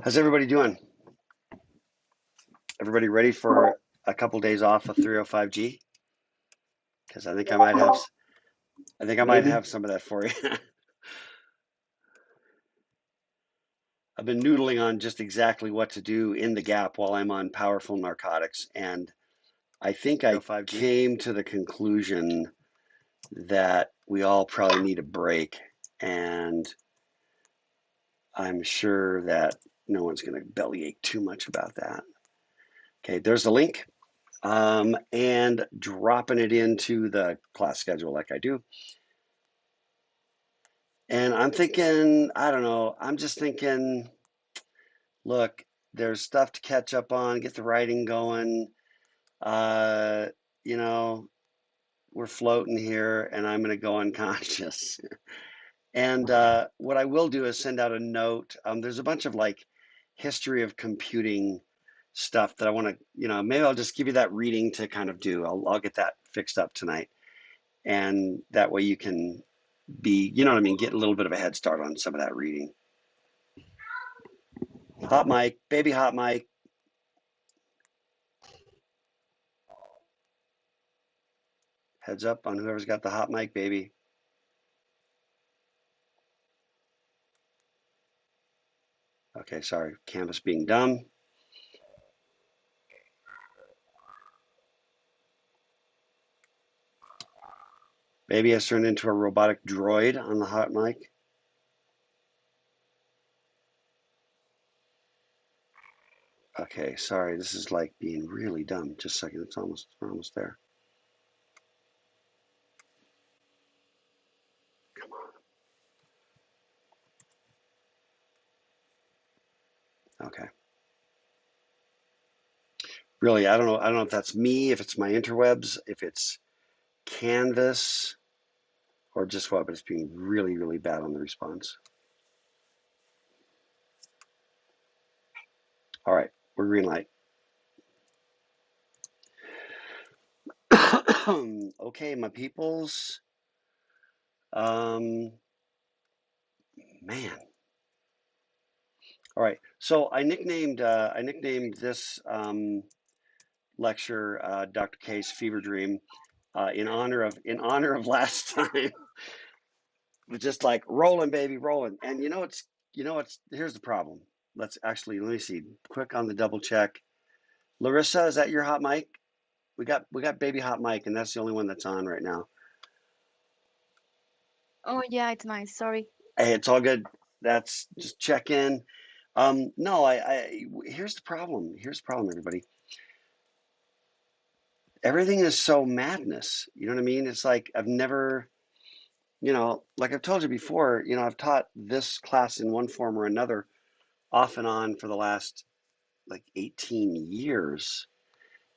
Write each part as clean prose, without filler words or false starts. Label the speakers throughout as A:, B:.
A: How's everybody doing? Everybody ready for a couple days off of 305G? Because I think I might
B: Maybe.
A: have some of that for you. I've been noodling on just exactly what to do in the gap while I'm on powerful narcotics, and I think I came to the conclusion that we all probably need a break, and I'm sure that no one's going to bellyache too much about that. Okay, there's the link. And dropping it into the class schedule like I do. And I'm thinking, I don't know, I'm just thinking, look, there's stuff to catch up on, get the writing going. Uh, you know, we're floating here and I'm going to go unconscious. And what I will do is send out a note. There's a bunch of like history of computing stuff that I want to, maybe I'll just give you that reading to kind of do. I'll get that fixed up tonight. And that way you can be, you know what I mean, get a little bit of a head start on some of that reading. Hot mic, baby hot mic. Heads up on whoever's got the hot mic, baby. Okay, sorry, Canvas being dumb. Baby has turned into a robotic droid on the hot mic. Okay, sorry, this is like being really dumb. Just a second, we're almost there. Come on. Okay. Really, I don't know if that's me, if it's my interwebs, if it's Canvas, or just what, but it's being really, really bad on the response. All right, we're green light. Okay, my peoples. Um, man. All right. So I nicknamed this lecture Dr. K's Fever Dream in honor of last time. Just like rolling, baby, rolling. And it's here's the problem. Let me see. Quick on the double check. Larissa, is that your hot mic? We got baby hot mic, and that's the only one that's on right now.
C: Oh yeah, it's nice. Sorry.
A: Hey, it's all good. That's just check in. No, here's the problem. Here's the problem, everybody. Everything is so madness. You know what I mean? It's like I've never, like I've told you before, I've taught this class in one form or another off and on for the last like 18 years.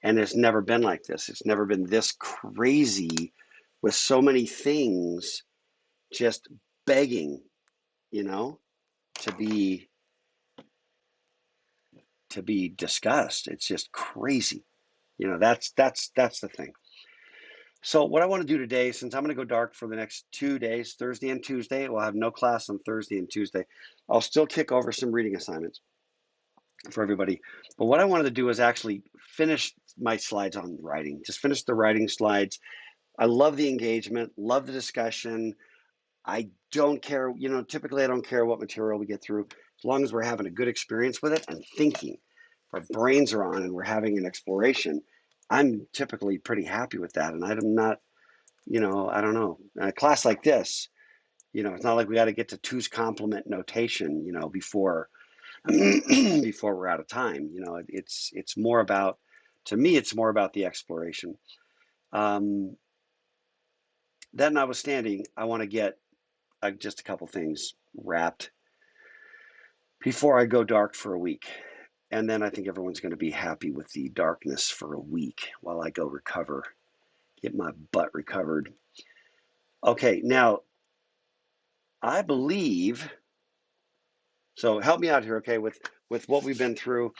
A: And it's never been like this. It's never been this crazy with so many things just begging, you know, to be discussed. It's just crazy. That's the thing. So what I want to do today, since I'm going to go dark for the next 2 days, Thursday and Tuesday, we'll have no class on Thursday and Tuesday. I'll still kick over some reading assignments for everybody. But what I wanted to do is actually finish my slides on writing, just finish the writing slides. I love the engagement, love the discussion. I don't care, typically I don't care what material we get through, as long as we're having a good experience with it and thinking. If our brains are on and we're having an exploration, I'm typically pretty happy with that. And I'm not, I don't know. In a class like this, it's not like we got to get to two's complement notation, before before we're out of time. It's more about, to me, it's more about the exploration. Um, that notwithstanding, I want to get just a couple things wrapped before I go dark for a week. And then I think everyone's going to be happy with the darkness for a week while I go recover, get my butt recovered. Okay, now I believe, so help me out here, okay, with what we've been through.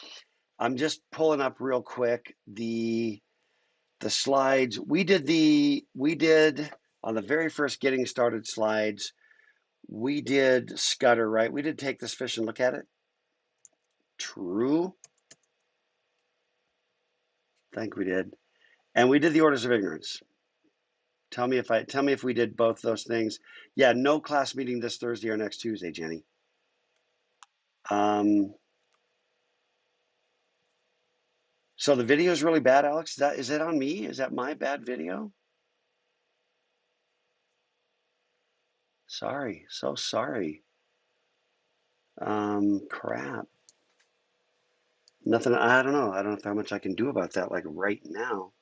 A: I'm just pulling up real quick the slides. We did on the very first getting started slides, we did Scudder, right? We did Take This Fish and Look at It. True. I think we did. And we did the orders of ignorance. Tell me if we did both those things. Yeah, no class meeting this Thursday or next Tuesday, Jenny. Um, so the video is really bad, Alex. Is it on me? Is that my bad video? Sorry, so sorry. Crap. Nothing. I don't know. I don't know how much I can do about that. Like right now,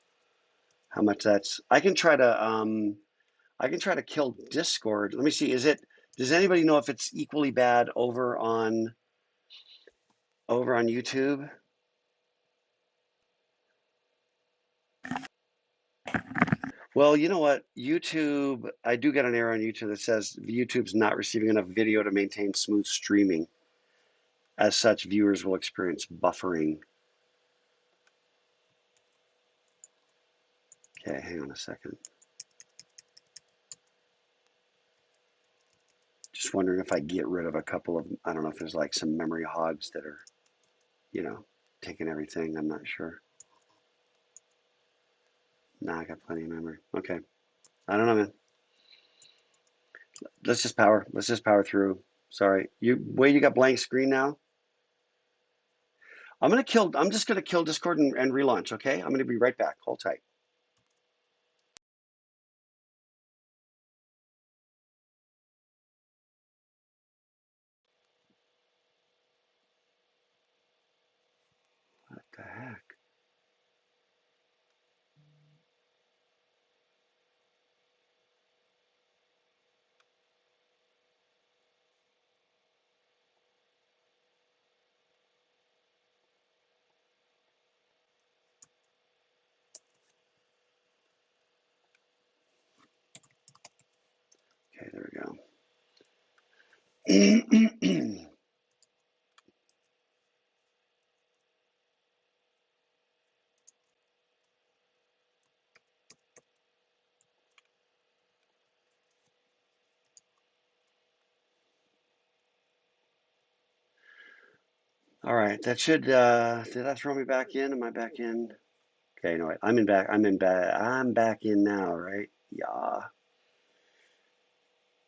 A: how much that's. I can try to kill Discord. Let me see. Does anybody know if it's equally bad over on YouTube? Well, you know what? YouTube, I do get an error on YouTube that says YouTube's not receiving enough video to maintain smooth streaming. As such, viewers will experience buffering. Okay, hang on a second. Just wondering if I get rid of a couple of, I don't know if there's like some memory hogs that are, you know, taking everything. I'm not sure. Nah, I got plenty of memory. Okay. I don't know, man. Let's just power through. Sorry. You got blank screen now? I'm just gonna kill Discord and relaunch, okay? I'm gonna be right back. Hold tight. What the heck? Okay, there we go. All right, that should did that throw me back in? Am I back in? Okay, no, wait, I'm back in now, right? Yeah.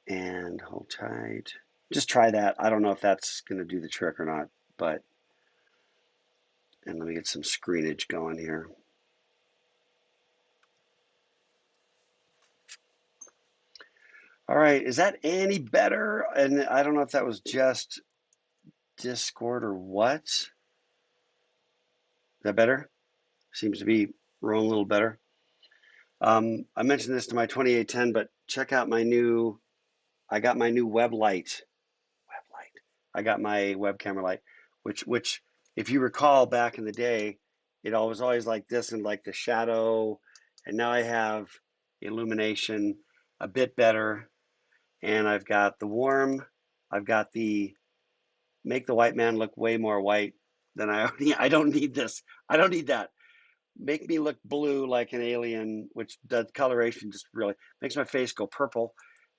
A: And hold tight. Just try that. I don't know if that's gonna do the trick or not, but and let me get some screenage going here. All right, is that any better? And I don't know if that was just Discord or what. Is that better? Seems to be rolling a little better. I mentioned this to my 2810, but check out I got my new web light. Web light. I got my web camera light, which, if you recall back in the day, it was always like this and like the shadow. And now I have illumination a bit better. And I've got the warm, I've got the make the white man look way more white than I don't need this. I don't need that. Make me look blue like an alien, which does coloration just really makes my face go purple.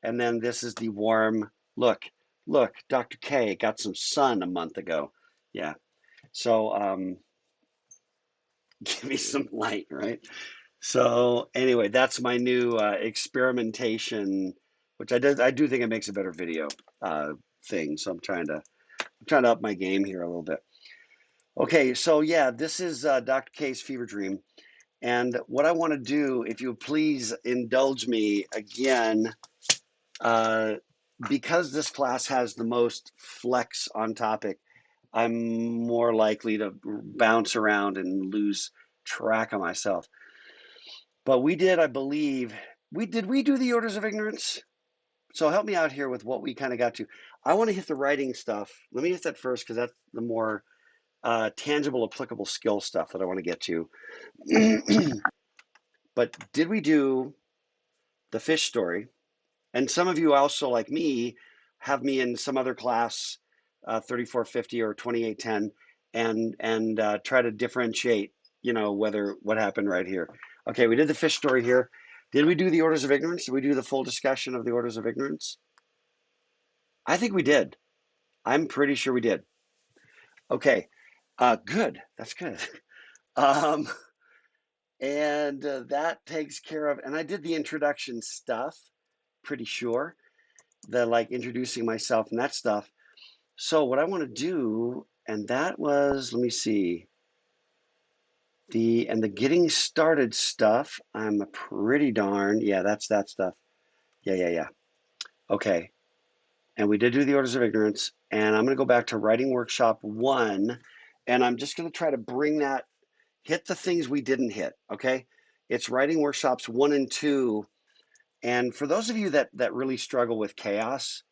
A: And then this is the warm look. Look, Dr. K got some sun a month ago. Yeah. So give me some light, right? So anyway, that's my new experimentation, which I do think it makes a better video thing. So I'm trying to up my game here a little bit. Okay, so yeah, this is Dr. K's fever dream. And what I want to do, if you would please indulge me again, uh, because this class has the most flex on topic, I'm more likely to bounce around and lose track of myself. But we did, I believe, we do the orders of ignorance? So help me out here with what we kind of got to. I want to hit the writing stuff. Let me hit that first because that's the more tangible, applicable skill stuff that I want to get to. But did we do the fish story? And some of you also, like me, have me in some other class, 3450 or 2810, and try to differentiate, whether what happened right here. Okay, we did the fish story here. Did we do the orders of ignorance? Did we do the full discussion of the orders of ignorance? I think we did. I'm pretty sure we did. Okay, Good. That's good. Um, and that takes care of, and I did the introduction stuff, pretty sure, the like introducing myself and that stuff. So what I want to do, and that was, let me see, the getting started stuff, I'm a pretty darn, yeah, that's that stuff. Yeah, yeah, yeah. Okay. And we did do the orders of ignorance, and I'm going to go back to writing workshop one, and I'm just going to try to bring that, hit the things we didn't hit. Okay. It's writing workshops one and two. And for those of you that really struggle with chaos,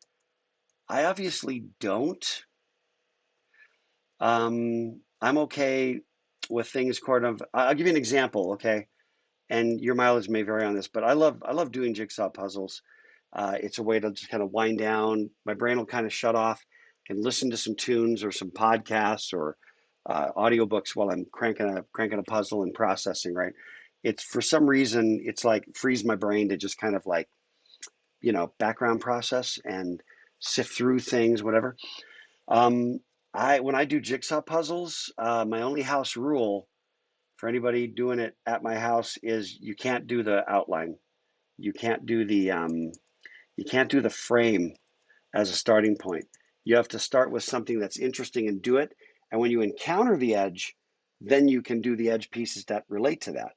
A: I obviously don't. I'm okay with things kind of. I'll give you an example, okay? And your mileage may vary on this, but I love doing jigsaw puzzles. It's a way to just kind of wind down. My brain will kind of shut off. I can listen to some tunes or some podcasts or audiobooks while I'm cranking a puzzle and processing. Right? It's for some reason it's like frees my brain to just kind of like background process and sift through things, whatever. Um, I when I do jigsaw puzzles, my only house rule for anybody doing it at my house is you can't do the outline. You can't do the frame as a starting point. You have to start with something that's interesting and do it. And when you encounter the edge, then you can do the edge pieces that relate to that.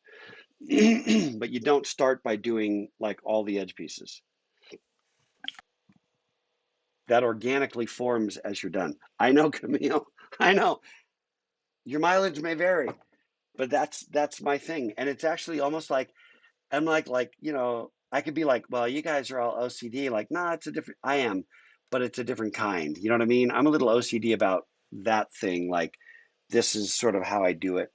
A: But you don't start by doing like all the edge pieces. That organically forms as you're done. I know, Camille. I know your mileage may vary, but that's my thing. And it's actually almost like I'm I could be like, well, you guys are all OCD. Like, nah, it's a different. I am, but it's a different kind. You know what I mean? I'm a little OCD about that thing. Like, this is sort of how I do it.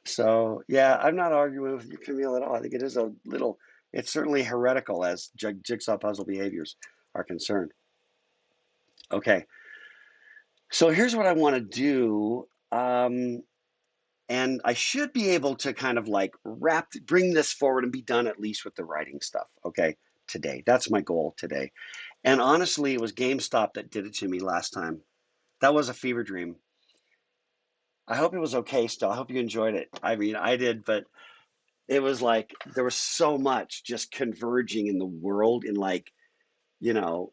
A: So yeah, I'm not arguing with you, Camille, at all. I think it is a little. It's certainly heretical as jigsaw puzzle behaviors are concerned. Okay, so here's what I want to do. And I should be able to kind of like bring this forward and be done at least with the writing stuff. Okay, today. That's my goal today. And honestly, it was GameStop that did it to me last time. That was a fever dream. I hope it was okay still. I hope you enjoyed it. I mean, I did, but it was like there was so much just converging in the world in like, you know,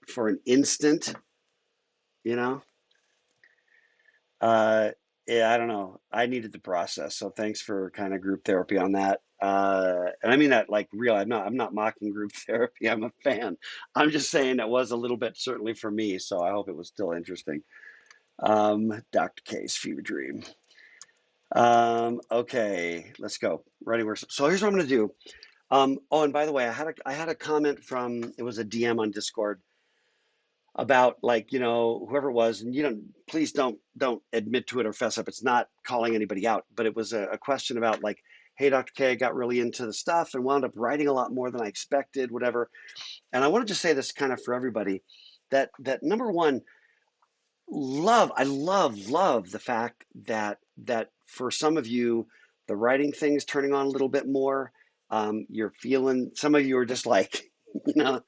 A: for an instant, you know. Uh, yeah, I don't know. I needed the process, so thanks for kind of group therapy on that. And I mean that like real. I'm not mocking group therapy. I'm a fan. I'm just saying it was a little bit certainly for me. So I hope it was still interesting. Dr. K's fever dream. Okay, let's go. Ready? So here's what I'm gonna do. Oh, and by the way, I had a comment from it was a DM on Discord about like whoever it was, and please don't admit to it or fess up. It's not calling anybody out, but it was a question about like, hey, Dr. K, I got really into the stuff and wound up writing a lot more than I expected, whatever. And I wanted to say this kind of for everybody that number one, I love the fact that for some of you the writing thing is turning on a little bit more. You're feeling, some of you are just like you know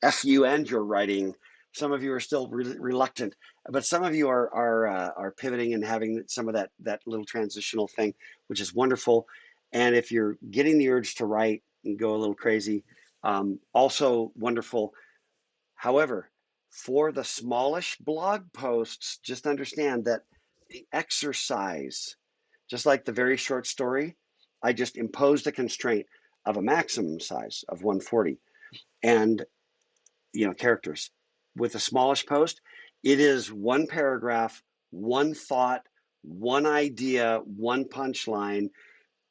A: F you and your writing. Some of you are still reluctant, but some of you are pivoting and having some of that little transitional thing, which is wonderful. And if you're getting the urge to write and go a little crazy, also wonderful. However, for the smallish blog posts, just understand that the exercise, just like the very short story, I just imposed a constraint of a maximum size of 140 and characters. With a smallish post, it is one paragraph, one thought, one idea, one punchline.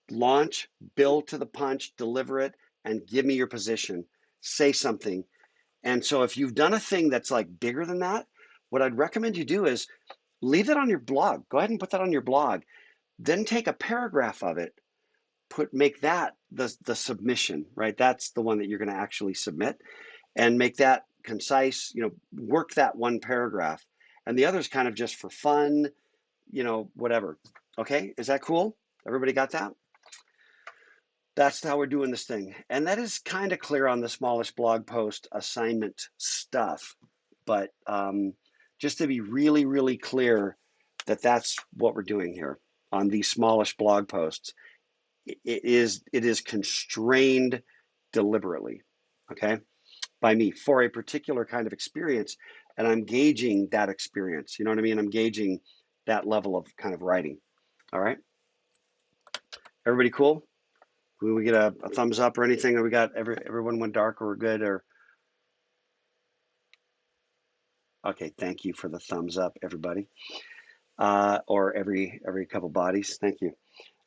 A: Launch, build to the punch, deliver it, and give me your position. Say something. And so if you've done a thing that's like bigger than that, what I'd recommend you do is leave that on your blog. Go ahead and put that on your blog. Then take a paragraph of it, make that the submission, right? That's the one that you're going to actually submit, and make that concise, work that one paragraph. And the other is kind of just for fun, whatever. Okay, is that cool? Everybody got that? That's how we're doing this thing. And that is kind of clear on the smallest blog post assignment stuff. But just to be really, really clear, that's what we're doing here on these smallish blog posts. It is constrained deliberately, okay, by me for a particular kind of experience, and I'm gauging that experience. You know what I mean? I'm gauging that level of kind of writing. All right, everybody cool? Will we get a thumbs up or anything? Or we got everyone went dark or we're good? Or okay, thank you for the thumbs up, everybody. Or every couple bodies. Thank you.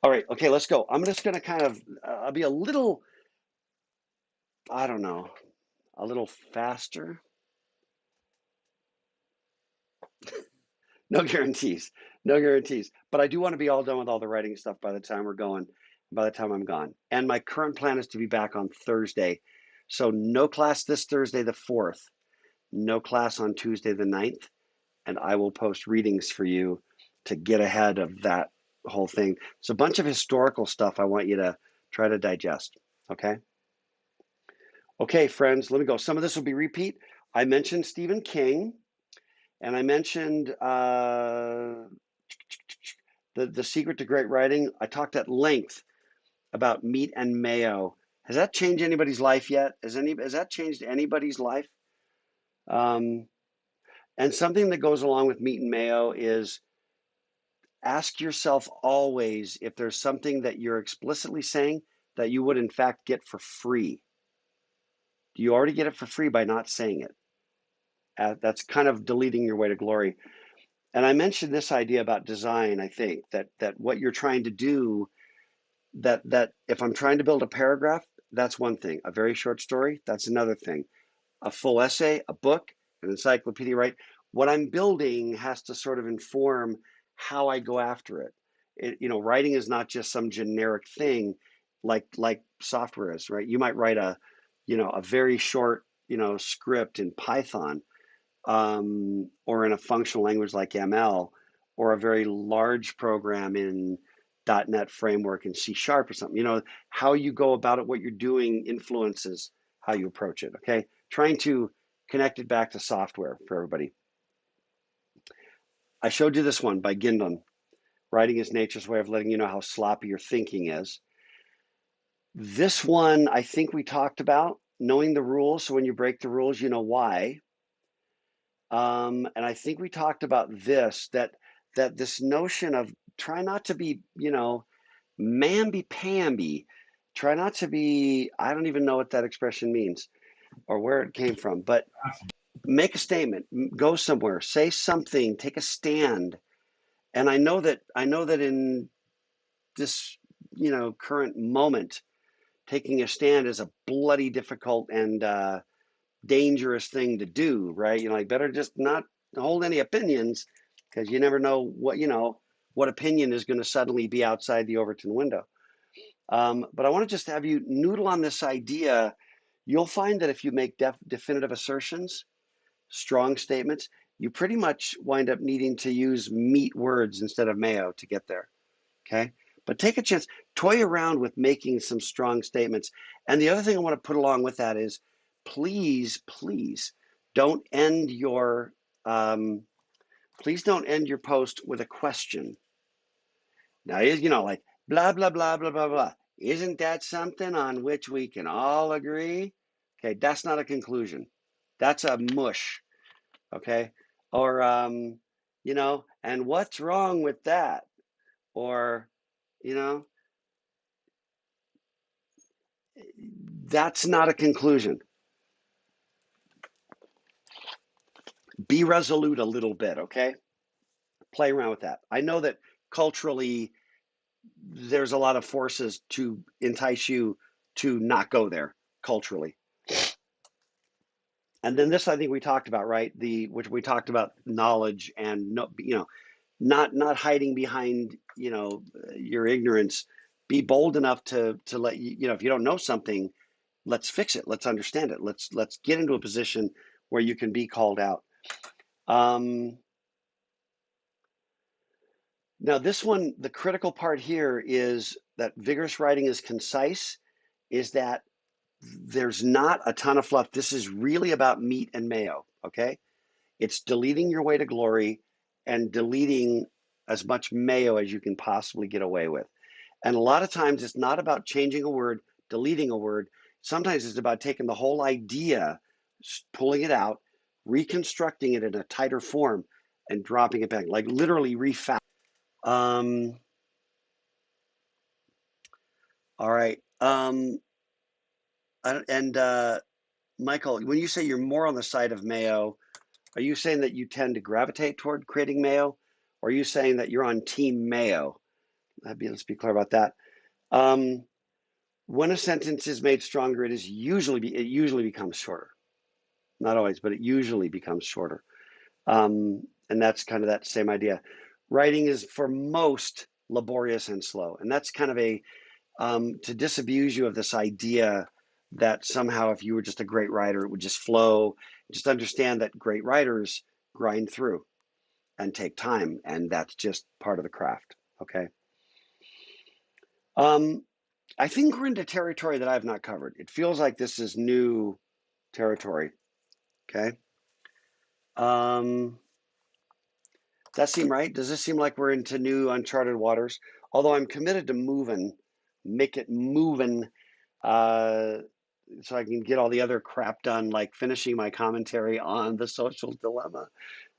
A: All right, okay, let's go. I'm just gonna kind of I'll be a little, I don't know, a little faster. No guarantees. No guarantees. But I do want to be all done with all the writing stuff by the time we're going, by the time I'm gone. And my current plan is to be back on Thursday. So no class this Thursday, the 4th, no class on Tuesday, the 9th, and I will post readings for you to get ahead of that whole thing. It's a bunch of historical stuff I want you to try to digest. Okay? Okay, friends, let me go. Some of this will be repeat. I mentioned Stephen King, and I mentioned the secret to great writing. I talked at length about meat and mayo. Has that changed anybody's life yet? Has that changed anybody's life? Um, and something that goes along with meat and mayo is ask yourself always if there's something that you're explicitly saying that you would in fact get for free. Do you already get it for free by not saying it? That's kind of deleting your way to glory. And I mentioned this idea about design. I think that what you're trying to do, that if I'm trying to build a paragraph, that's one thing. A very short story, that's another thing. A full essay, a book, an encyclopedia, right? What I'm building has to sort of inform how I go after it. Writing is not just some generic thing like software is, right? You might write a very short, script in Python, or in a functional language like ML, or a very large program in .NET framework and C Sharp or something. How you go about it, what you're doing influences how you approach it. Okay, trying to connect it back to software for everybody. I showed you this one by Gindon. Writing is nature's way of letting you know how sloppy your thinking is. This one, I think we talked about knowing the rules. So when you break the rules, you know why. And I think we talked about this, that this notion of try not to be, mamby-pamby. Try not to be, I don't even know what that expression means or where it came from, but make a statement, go somewhere, say something, take a stand. And I know that in this, current moment, taking a stand is a bloody difficult and dangerous thing to do, right? Like better just not hold any opinions because you never know what opinion is going to suddenly be outside the Overton window. But I want to just have you noodle on this idea. You'll find that if you make definitive assertions, strong statements, you pretty much wind up needing to use meat words instead of mayo to get there. Okay. But take a chance, toy around with making some strong statements. And the other thing I want to put along with that is please, please don't end your please don't end your post with a question. Now, like blah, blah, blah, blah, blah, blah. Isn't that something on which we can all agree? Okay, that's not a conclusion. That's a mush. Okay. Or, and what's wrong with that? Or, you know, that's not a conclusion. Be resolute a little bit, okay? Play around with that. I know that culturally there's a lot of forces to entice you to not go there culturally. And then this I think we talked about, right? Which we talked about knowledge and no, not hiding behind, your ignorance. Be bold enough to let if you don't know something, let's fix it. Let's understand it. Let's get into a position where you can be called out. Now, this one, the critical part here is that vigorous writing is concise, is that there's not a ton of fluff. This is really about meat and mayo, okay? It's deleting your way to glory and deleting as much mayo as you can possibly get away with. And a lot of times it's not about changing a word, deleting a word. Sometimes it's about taking the whole idea, pulling it out, reconstructing it in a tighter form, and dropping it back, like literally refactoring. All right. And Michael, when you say you're more on the side of mayo, are you saying that you tend to gravitate toward creating mayo? Or are you saying that you're on team mayo? Let's be clear about that. When a sentence is made stronger, it usually becomes shorter. Not always, but it usually becomes shorter. And that's kind of that same idea. Writing is for most laborious and slow, and that's kind of a to disabuse you of this idea that somehow if you were just a great writer, it would just flow. Just understand that great writers grind through and take time, and that's just part of the craft. Okay. I think we're into territory that I've not covered. It feels like this is new territory. Okay. Does that seem right? Does this seem like we're into new uncharted waters? Although I'm committed to make it moving, uh, so I can get all the other crap done, like finishing my commentary on the social dilemma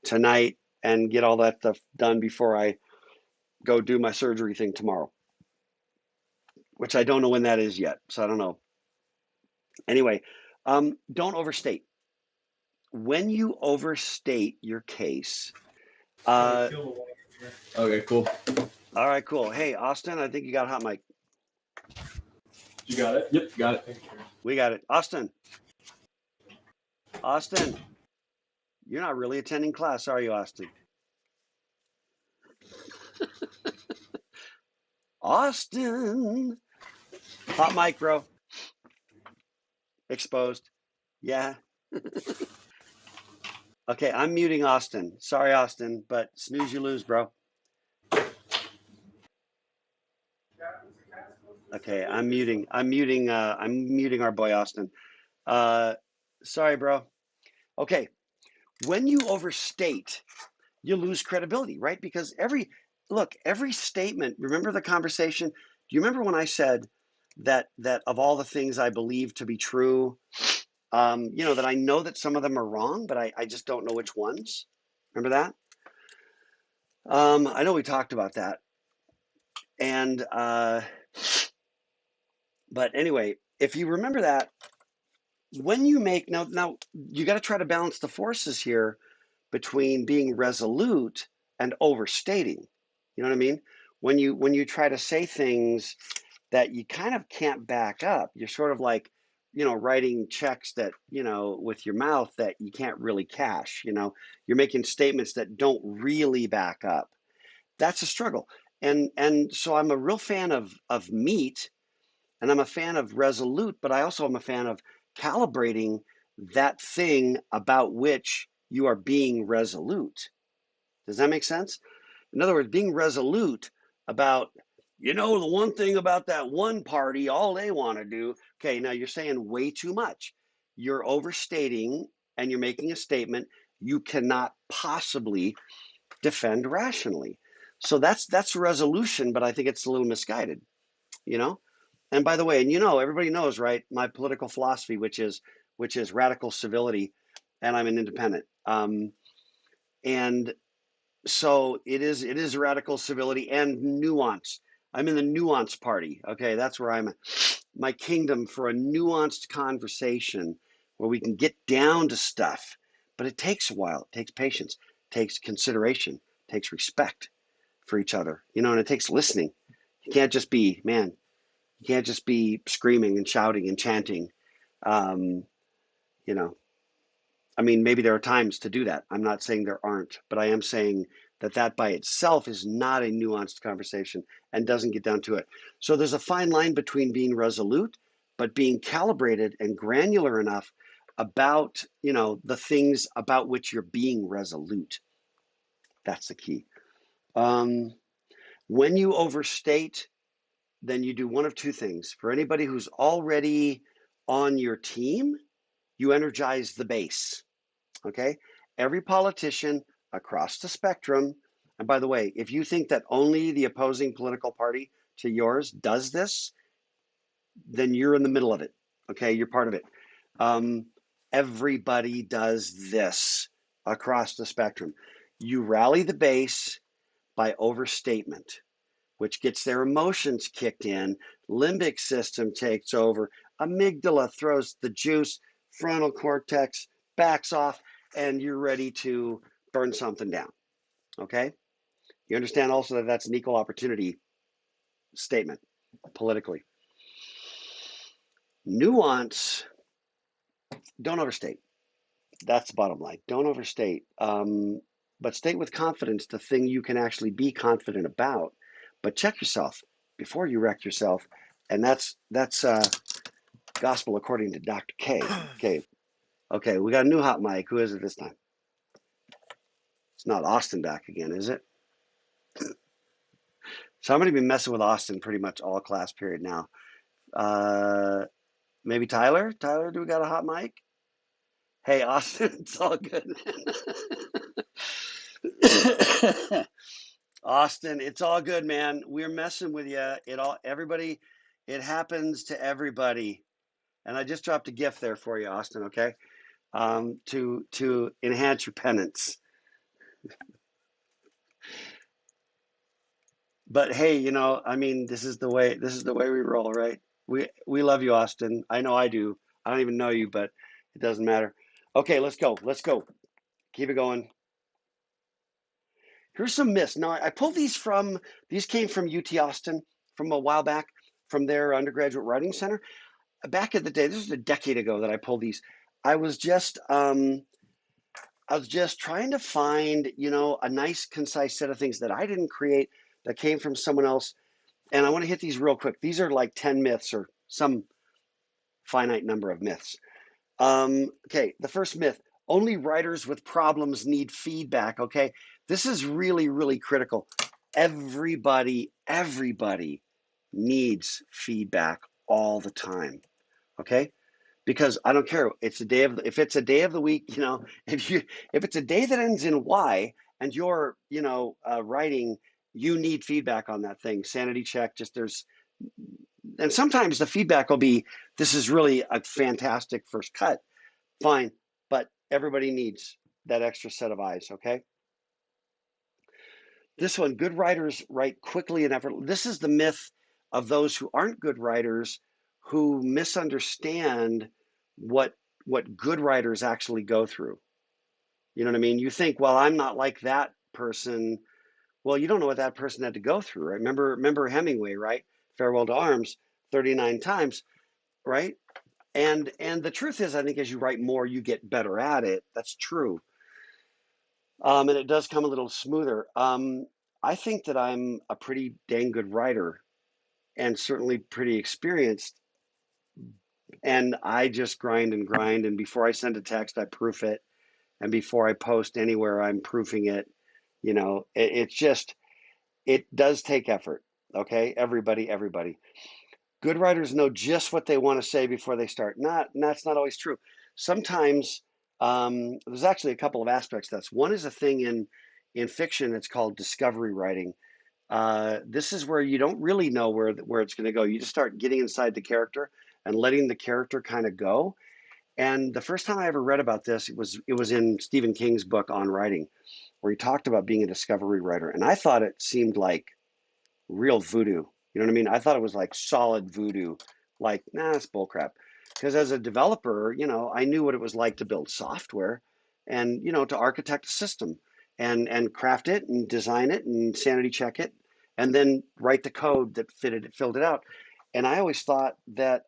A: tonight and get all that stuff done before I go do my surgery thing tomorrow, which I don't know when that is yet. So I don't know. Anyway, don't overstate. When you overstate your case, uh,
B: Okay, cool.
A: all right, cool. Hey, Austin, I think you got a hot mic.
B: You got it? Yep, got it.
A: We got it. Austin, you're not really attending class, are you, Austin? Austin, hot mic, bro. Exposed. Yeah. Okay, I'm muting Austin. Sorry, Austin, but snooze you lose, bro. Okay, I'm muting. I'm muting our boy Austin. Uh, sorry, bro. Okay, when you overstate, you lose credibility, right? Because every statement. Remember the conversation? Do you remember when I said that of all the things I believe to be true, that I know that some of them are wrong, but I just don't know which ones. Remember that? I know we talked about that, and but anyway, if you remember that, when you make now you got to try to balance the forces here between being resolute and overstating. You know what I mean? When you try to say things that you kind of can't back up, you're sort of like, writing checks that, with your mouth that you can't really cash. You're making statements that don't really back up. That's a struggle. And so I'm a real fan of meat, and I'm a fan of resolute, but I also am a fan of calibrating that thing about which you are being resolute. Does that make sense? In other words, being resolute about, the one thing about that one party, all they want to do. Okay, now you're saying way too much. You're overstating and you're making a statement you cannot possibly defend rationally. So that's resolution, but I think it's a little misguided, you know? And by the way, and everybody knows, right, my political philosophy, which is radical civility, and I'm an independent. And so it is radical civility and nuance. I'm in the nuance party. Okay, that's where I'm at. My kingdom for a nuanced conversation where we can get down to stuff. But it takes a while. It takes patience, it takes consideration, it takes respect for each other, and it takes listening. You can't just be, man, you can't just be screaming and shouting and chanting. Um, you know, I mean, maybe there are times to do that. I'm not saying there aren't, but I am saying that by itself is not a nuanced conversation and doesn't get down to it. So there's a fine line between being resolute, but being calibrated and granular enough about, the things about which you're being resolute. That's the key. Um, when you overstate, then you do one of two things. For anybody who's already on your team, you energize the base. Okay? Every politician across the spectrum, And by the way, if you think that only the opposing political party to yours does this, then you're in the middle of it. Okay, you're part of it. Um, Everybody does this across the spectrum. You rally the base by overstatement, which gets their emotions kicked in. Limbic system takes over. Amygdala throws the juice. Frontal cortex backs off, and you're ready to burn something down. Okay? You understand also that that's an equal opportunity statement politically. Nuance, don't overstate. That's the bottom line. Don't overstate. But state with confidence the thing you can actually be confident about. But check yourself before you wreck yourself. And that's gospel according to Dr. K. Okay, we got a new hot mic. Who is it this time? It's not Austin back again, is it? So I'm going to be messing with Austin pretty much all class period now. Maybe Tyler? Tyler, do we got a hot mic? Hey, Austin, it's all good. Austin, it's all good, man. We're messing with you. Everybody, it happens to everybody. And I just dropped a gift there for you, Austin. Okay, to enhance your penance. But hey, I mean, this is the way we roll, right? We love you, Austin. I know I do. I don't even know you, but it doesn't matter. Okay, let's go. Let's go. Keep it going. Here's some myths. Now, I pulled these came from UT Austin from a while back from their undergraduate writing center. Back in the day, this was a decade ago that I pulled these. I was just trying to find, a nice, concise set of things that I didn't create that came from someone else. And I want to hit these real quick. These are like 10 myths or some finite number of myths. Okay, the first myth, only writers with problems need feedback. Okay, this is really, really critical. Everybody needs feedback all the time. Okay, because I don't care. If it's a day of the week, if it's a day that ends in Y and you're, writing, you need feedback on that thing. Sanity check. And sometimes the feedback will be, this is really a fantastic first cut. Fine, but everybody needs that extra set of eyes, okay? This one, good writers write quickly and effortlessly. This is the myth of those who aren't good writers who misunderstand what good writers actually go through. You know what I mean? You think, well, I'm not like that person. Well, you don't know what that person had to go through, right? Remember Hemingway, right? Farewell to Arms, 39 times, right? And the truth is, I think as you write more, you get better at it. That's true. And it does come a little smoother. I think that I'm a pretty dang good writer and certainly pretty experienced. And I just grind and grind. And before I send a text, I proof it. And before I post anywhere, I'm proofing it. It does take effort. Okay. Everybody. Good writers know just what they want to say before they start. That's not always true. Sometimes there's actually a couple of aspects to this. One is a thing in fiction that's called discovery writing. This is where you don't really know where it's going to go. You just start getting inside the character and letting the character kind of go. And the first time I ever read about this, it was in Stephen King's book on writing, where he talked about being a discovery writer. And I thought it seemed like real voodoo. You know what I mean? I thought it was like solid voodoo. Like, nah, it's bullcrap. Because as a developer, I knew what it was like to build software and, to architect a system and craft it and design it and sanity check it and then write the code that filled it out. And I always thought that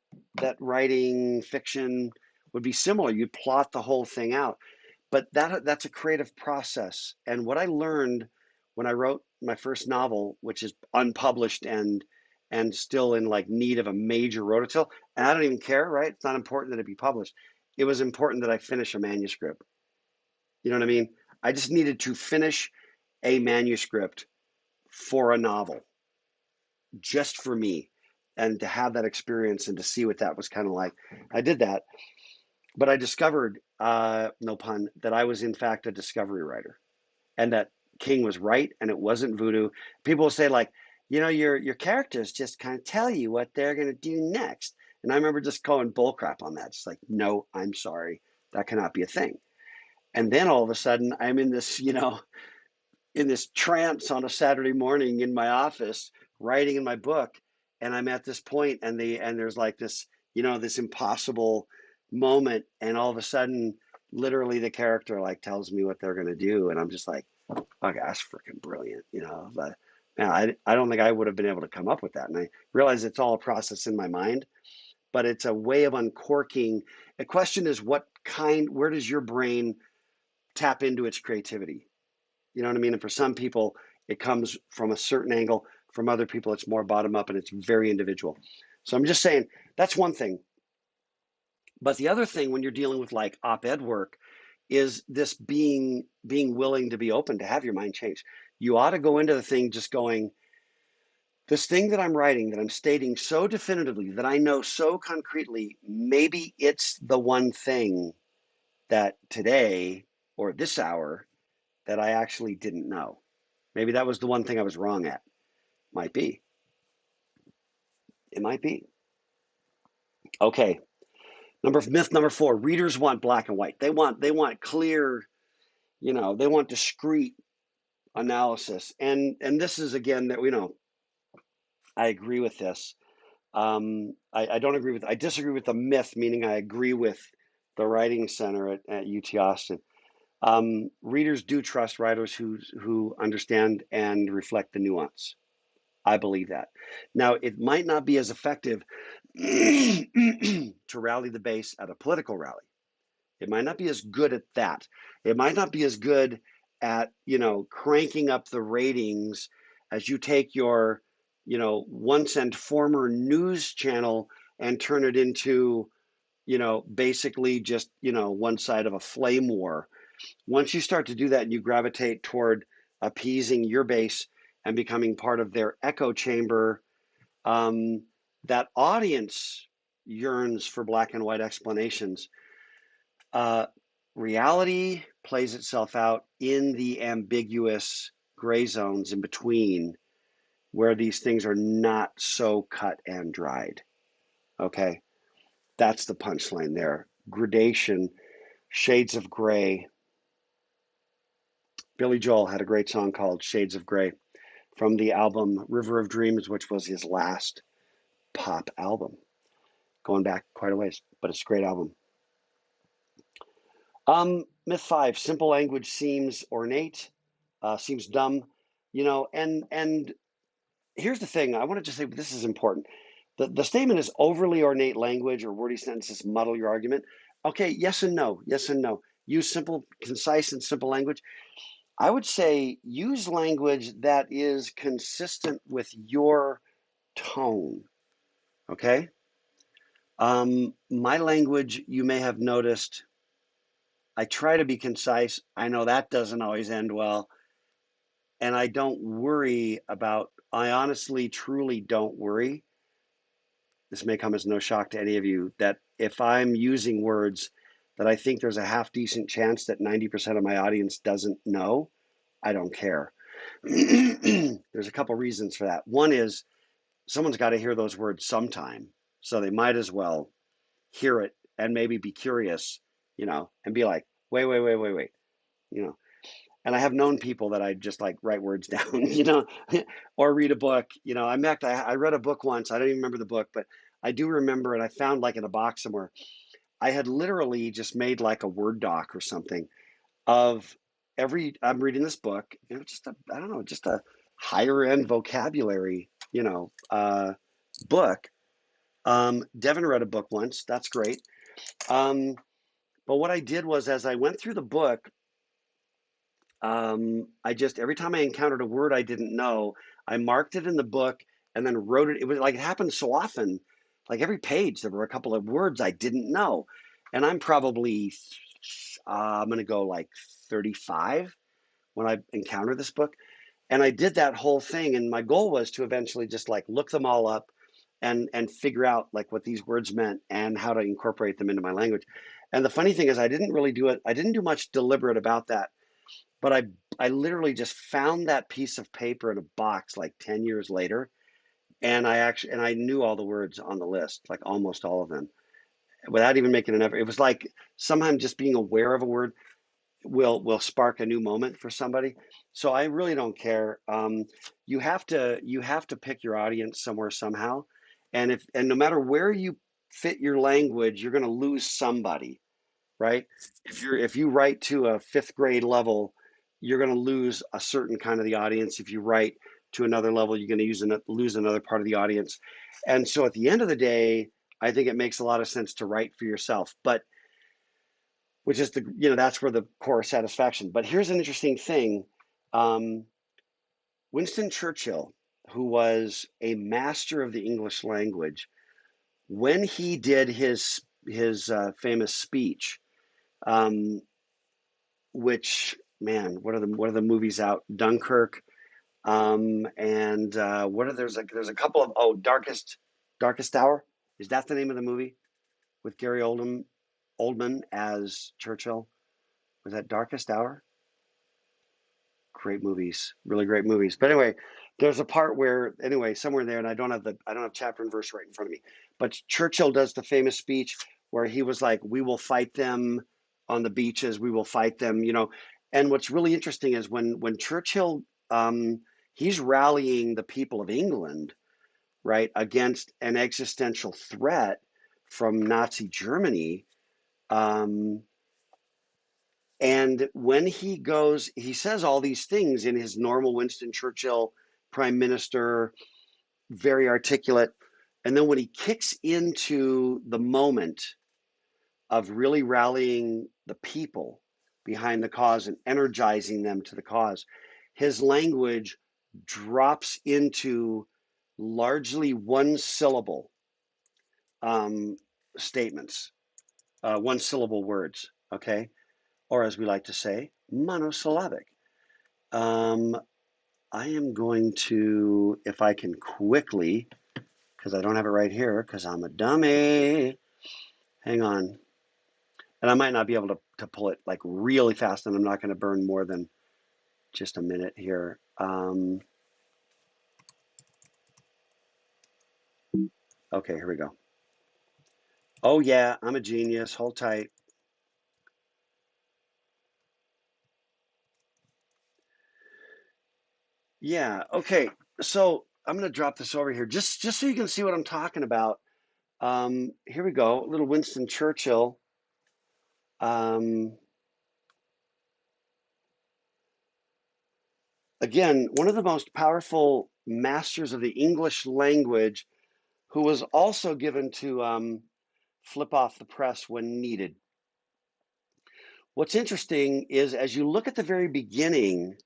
A: writing fiction would be similar. You'd plot the whole thing out. But that's a creative process. And what I learned when I wrote my first novel, which is unpublished and still in like need of a major rototill, and I don't even care, right? It's not important that it be published. It was important that I finish a manuscript. You know what I mean? I just needed to finish a manuscript for a novel, just for me, and to have that experience and to see what that was kind of like. I did that, but I discovered, no pun, that I was in fact a discovery writer. And that King was right and it wasn't voodoo. People will say like, your characters just kind of tell you what they're going to do next. And I remember just calling bullcrap on that. It's like, no, I'm sorry. That cannot be a thing. And then all of a sudden I'm in this, in this trance on a Saturday morning in my office, writing in my book. And I'm at this point and there's like this, this impossible moment. And all of a sudden, literally the character like tells me what they're going to do. And I'm just like, okay, that's freaking brilliant. But man, I don't think I would have been able to come up with that. And I realize it's all a process in my mind, but it's a way of uncorking. The question is where does your brain tap into its creativity? You know what I mean? And for some people, it comes from a certain angle. From other people, it's more bottom up and it's very individual. So I'm just saying that's one thing. But the other thing when you're dealing with like op-ed work is this being willing to be open to have your mind change. You ought to go into the thing just going, this thing that I'm writing, that I'm stating so definitively, that I know so concretely, maybe it's the one thing that today or this hour that I actually didn't know. Maybe that was the one thing I was wrong at. Might be. It might be. Okay. Myth number 4, readers want black and white. They want clear, they want discrete analysis. And this is again that, I agree with this. I don't agree with, I disagree with the myth, meaning I agree with the writing center at UT Austin. Readers do trust writers who understand and reflect the nuance. I believe that. Now, it might not be as effective to rally the base at a political rally. It might not be as good at that. It might not be as good at, cranking up the ratings as you take your, once and former news channel and turn it into, basically just, one side of a flame war. Once you start to do that and you gravitate toward appeasing your base and becoming part of their echo chamber, that audience yearns for black and white explanations. Reality plays itself out in the ambiguous gray zones in between where these things are not so cut and dried. Okay, that's the punchline there. Gradation, shades of gray. Billy Joel had a great song called Shades of Gray from the album River of Dreams, which was his last pop album. Going back quite a ways, but it's a great album. Myth 5, simple language seems ornate, seems dumb, and here's the thing. I want to just say this is important. The statement is overly ornate language or wordy sentences muddle your argument. Okay, yes and no, yes and no. Use simple, concise, and simple language. I would say use language that is consistent with your tone. Okay? My language, you may have noticed, I try to be concise. I know that doesn't always end well. And I honestly, truly don't worry. This may come as no shock to any of you that if I'm using words that I think there's a half decent chance that 90% of my audience doesn't know, I don't care. There's a couple reasons for that. One is someone's got to hear those words sometime. So they might as well hear it and maybe be curious, and be like, wait, and I have known people that I just like write words down, or read a book, I read a book once. I don't even remember the book, but I do remember, and I found like in a box somewhere, I had literally just made like a Word doc or something of I'm reading this book, just a higher end vocabulary, book. Devin read a book once. That's great. But what I did was, as I went through the book, I just, every time I encountered a word I didn't know, I marked it in the book and then wrote it. It was like, it happened so often, like every page, there were a couple of words I didn't know. And I'm probably, I'm going to go like 35 when I encountered this book. And I did that whole thing. And my goal was to eventually just like look them all up and figure out like what these words meant and how to incorporate them into my language. And the funny thing is I didn't really do it. I didn't do much deliberate about that. but I literally just found that piece of paper in a box like 10 years later, and I knew all the words on the list, like almost all of them, without even making an effort. It was like sometimes just being aware of a word will spark a new moment for somebody. So I really don't care. You have to pick your audience somewhere somehow, and no matter where you fit your language, you're going to lose somebody, right? If you write to a fifth grade level, you're going to lose a certain kind of the audience. If you write to another level, you're going to lose another part of the audience. And so at the end of the day, I think it makes a lot of sense to write for yourself, but which is that's where the core satisfaction. But here's an interesting thing. Um, Winston Churchill, who was a master of the English language, when he did his famous speech, um, which man, what are the movies out? Dunkirk, and what are there's a couple of Darkest Hour. Is that the name of the movie with Gary Oldman as Churchill? Was that Darkest Hour? Great movies, really great movies. But anyway, there's a part where somewhere there, and I don't have chapter and verse right in front of me, but Churchill does the famous speech where he was like, "We will fight them on the beaches. We will fight them." And what's really interesting is when Churchill he's rallying the people of England, right, against an existential threat from Nazi Germany. Um, and when he says all these things in his normal Winston Churchill prime minister, very articulate. And then when he kicks into the moment of really rallying the people behind the cause and energizing them to the cause, his language drops into largely one syllable statements, one syllable words, okay? Or as we like to say, monosyllabic. Um, I am going to, if I can quickly, because I don't have it right here, because I'm a dummy. Hang on. And I might not be able to pull it like really fast, and I'm not going to burn more than just a minute here. Okay, here we go. Oh, yeah, I'm a genius. Hold tight. Yeah, okay. So I'm going to drop this over here just so you can see what I'm talking about. Here we go. Little Winston Churchill. Again, one of the most powerful masters of the English language, who was also given to flip off the press when needed. What's interesting is as you look at the very beginning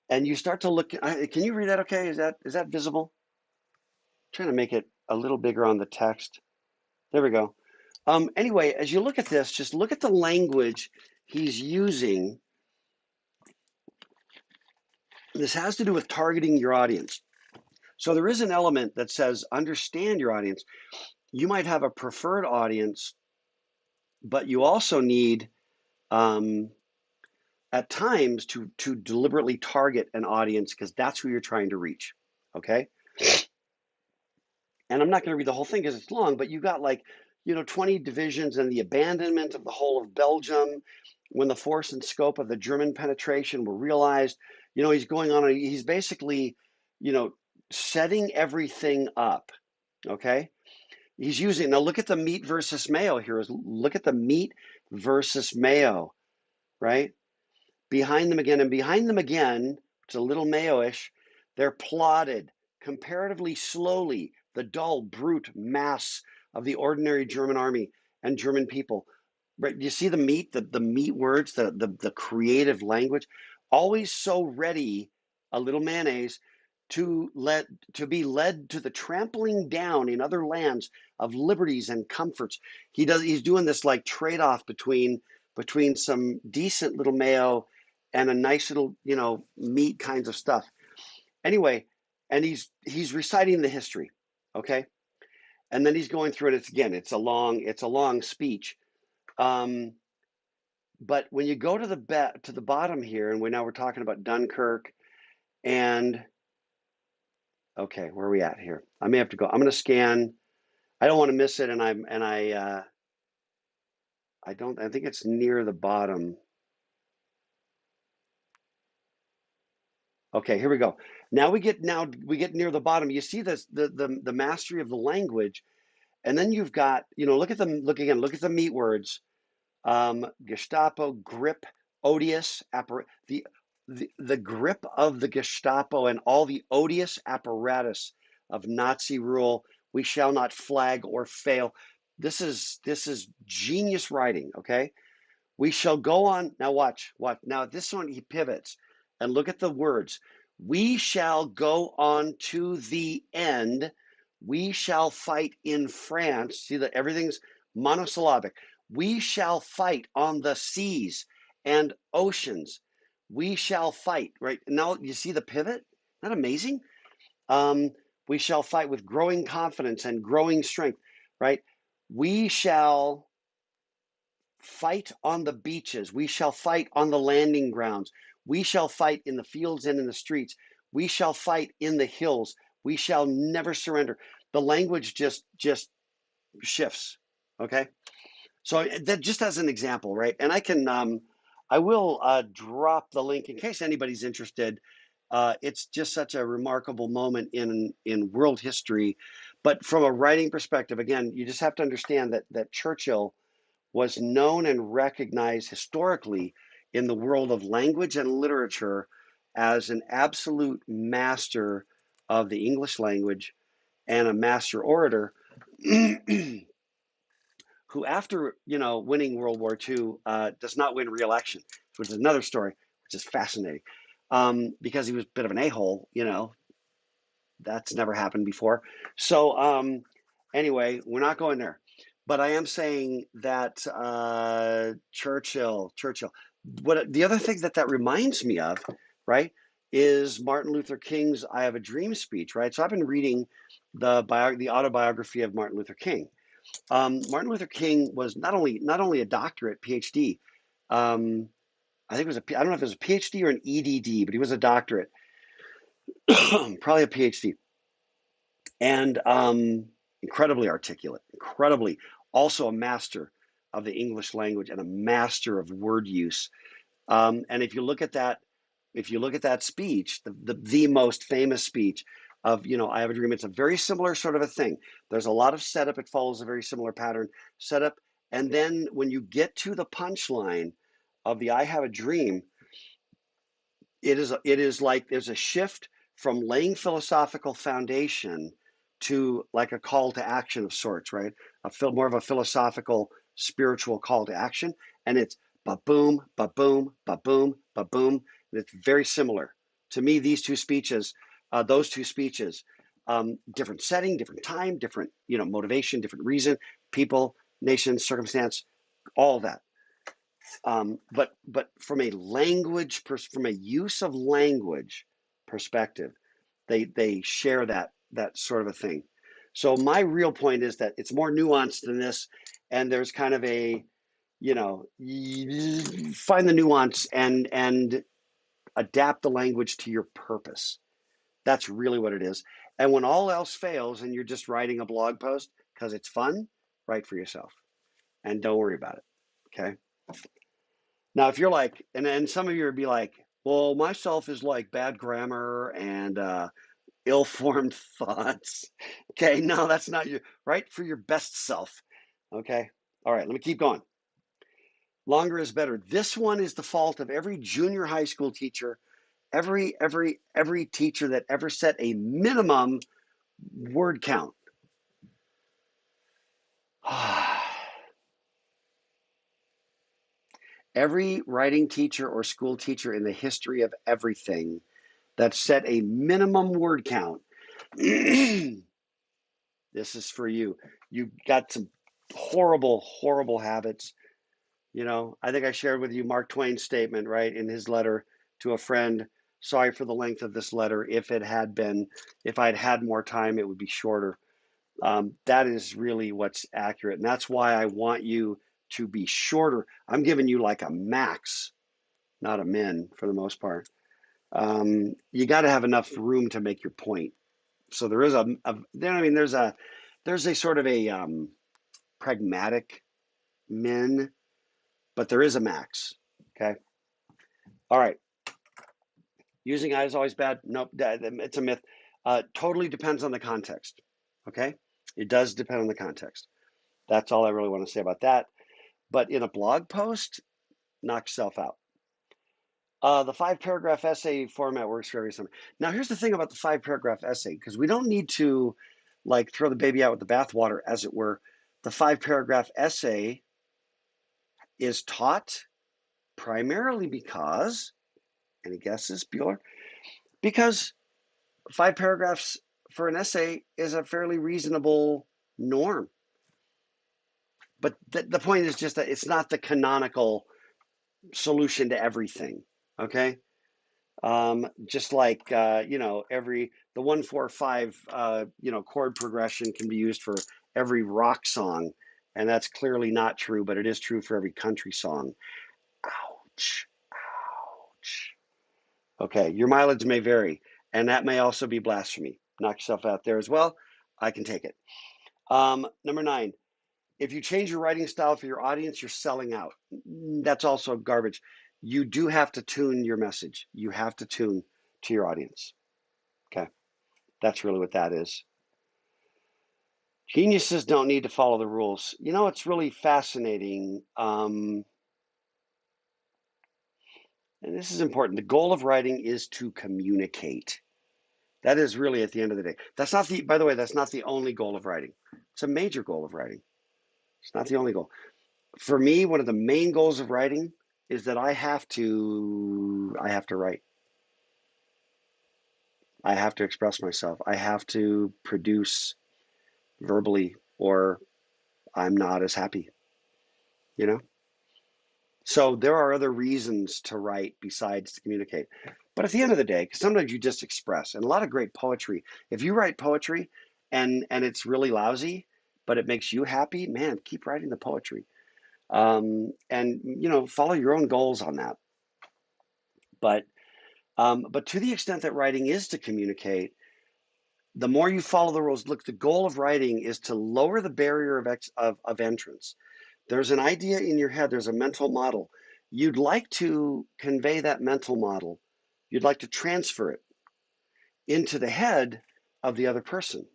A: and you start to look, can you read that okay? Is that visible? I'm trying to make it a little bigger on the text. There we go. Anyway, as you look at this, just look at the language he's using. This has to do with targeting your audience. So there is an element that says understand your audience. You might have a preferred audience, but you also need at times to deliberately target an audience because that's who you're trying to reach. Okay. And I'm not going to read the whole thing because it's long, but you got 20 divisions and the abandonment of the whole of Belgium when the force and scope of the German penetration were realized. He's going on, he's basically, setting everything up. Okay. He's using, now look at the meat versus mayo here. Look at the meat versus mayo, right? Behind them again, and behind them again, it's a little mayo-ish, they're plotted comparatively slowly, the dull, brute mass of the ordinary German army and German people. Right? You see the meat, the meat words, the creative language, always so ready, a little mayonnaise, to be led to the trampling down in other lands of liberties and comforts. He's doing this like trade-off between some decent little mayo and a nice little, meat kinds of stuff. Anyway, and he's reciting the history, okay? And then he's going through it. It's a long speech. But when you go to the bottom here, and now we're talking about Dunkirk and okay, where are we at here? I may have to go. I'm going to scan. I don't want to miss it, and I don't. I think it's near the bottom. Okay, here we go. Now we get near the bottom. You see this the mastery of the language, and then you've got look at them. Look at the meat words. Gestapo, grip, odious, the grip of the Gestapo and all the odious apparatus of Nazi rule. We shall not flag or fail. This is genius writing. Okay, we shall go on. Now watch. Now this one he pivots and look at the words. We shall go on to the end. We shall fight in France. See that everything's monosyllabic. We shall fight on the seas and oceans. We shall fight. Right now, you see the pivot? Isn't that amazing? Um, we shall fight with growing confidence and growing strength. Right? We shall fight on the beaches. We shall fight on the landing grounds. We shall fight in the fields and in the streets. We shall fight in the hills. We shall never surrender. The language just shifts. Okay, so that just as an example, right? And I will drop the link in case anybody's interested. It's just such a remarkable moment in world history. But from a writing perspective, again, you just have to understand that Churchill was known and recognized historically in the world of language and literature as an absolute master of the English language and a master orator who, after winning World War II, does not win re-election, which is another story, which is fascinating, because he was a bit of an a-hole. That's never happened before. So anyway, we're not going there. But I am saying that Churchill. What the other thing that reminds me of, right, is Martin Luther King's "I Have a Dream" speech, right? So I've been reading the autobiography of Martin Luther King. Martin Luther King was not only a doctorate, PhD. I think it was I don't know if it was a PhD or an EDD, but he was a doctorate, probably a PhD, and incredibly articulate, incredibly also a master of the English language and a master of word use. And if you look at that speech, the most famous speech of I Have a Dream, it's a very similar sort of a thing. There's a lot of setup. It follows a very similar pattern. Setup, and then when you get to the punchline of the I Have a Dream, it is like there's a shift from laying philosophical foundation to like a call to action of sorts, right? More of a philosophical, spiritual call to action, and it's ba boom, ba boom, ba boom, ba boom. And it's very similar to me. Those two speeches, different setting, different time, different motivation, different reason, people, nation, circumstance, all of that. But from a use of language perspective, they share that sort of a thing. So my real point is that it's more nuanced than this, and there's kind of a find the nuance and adapt the language to your purpose. That's really what it is. And when all else fails and you're just writing a blog post because it's fun, write for yourself and don't worry about it. Okay. Now, if you're like, and some of you would be like, well, myself is like bad grammar and ill-formed thoughts. Okay, no, that's not you. Write for your best self. Okay, all right, let me keep going. Longer is better. This one is the fault of every junior high school teacher, every teacher that ever set a minimum word count. Every writing teacher or school teacher in the history of everything that set a minimum word count. This is for you. You got some horrible habits. I think I shared with you Mark Twain's statement, right, in his letter to a friend. Sorry for the length of this letter. If I'd had more time, it would be shorter. That is really what's accurate. And that's why I want you to be shorter. I'm giving you like a max, not a min for the most part. You got to have enough room to make your point. So there is there's a sort of a pragmatic min, but there is a max. Okay. All right. Using I is always bad. Nope, it's a myth. Totally depends on the context. Okay. It does depend on the context. That's all I really want to say about that. But in a blog post, knock yourself out. The 5-paragraph essay format works for every summer. Now, here's the thing about the 5-paragraph essay, because we don't need to like throw the baby out with the bathwater, as it were. The 5-paragraph essay is taught primarily because, any guesses, Bueller? Because 5 paragraphs for an essay is a fairly reasonable norm. But the point is just that it's not the canonical solution to everything. Okay. Just like the 1-4-5 chord progression can be used for every rock song, and that's clearly not true, but it is true for every country song. Ouch, ouch. Okay, your mileage may vary, and that may also be blasphemy. Knock yourself out there as well. I can take it. Number 9, if you change your writing style for your audience, you're selling out. That's also garbage. You do have to tune your message. You have to tune to your audience. Okay, that's really what that is. Geniuses don't need to follow the rules. It's really fascinating. And this is important. The goal of writing is to communicate. That is really at the end of the day. By the way, that's not the only goal of writing. It's a major goal of writing. It's not the only goal. For me, one of the main goals of writing is that I have to write. I have to express myself. I have to produce verbally, or I'm not as happy, you know? So there are other reasons to write besides to communicate. But at the end of the day, because sometimes you just express, and a lot of great poetry, if you write poetry and it's really lousy, but it makes you happy, man, keep writing the poetry. And follow your own goals on that. But to the extent that writing is to communicate, the more you follow the rules. Look, the goal of writing is to lower the barrier of entrance. There's an idea in your head, there's a mental model. You'd like to convey that mental model. You'd like to transfer it into the head of the other person,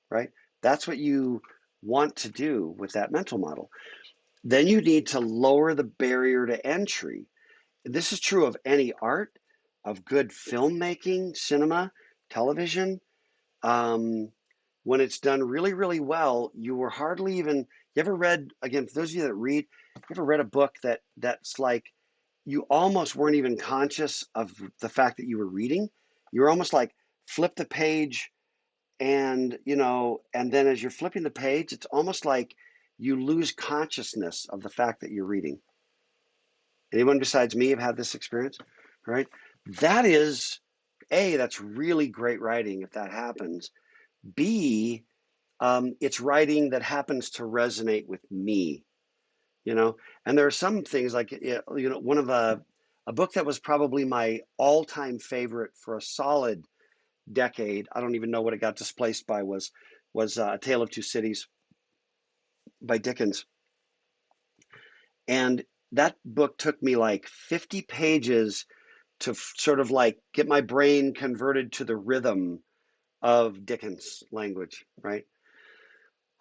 A: right? That's what you want to do with that mental model. Then you need to lower the barrier to entry. This is true of any art, of good filmmaking, cinema, television. When it's done really, really well, you ever read, again, for those of you that read, you ever read a book that's like, you almost weren't even conscious of the fact that you were reading? You were almost like, flip the page, and then as you're flipping the page, it's almost like you lose consciousness of the fact that you're reading. Anyone besides me have had this experience, right? That is, A, that's really great writing if that happens. B, it's writing that happens to resonate with me, and there are some things like, one of a book that was probably my all-time favorite for a solid decade. I don't even know what it got displaced by, was A Tale of Two Cities by Dickens. And that book took me like 50 pages to sort of like get my brain converted to the rhythm of Dickens language, right?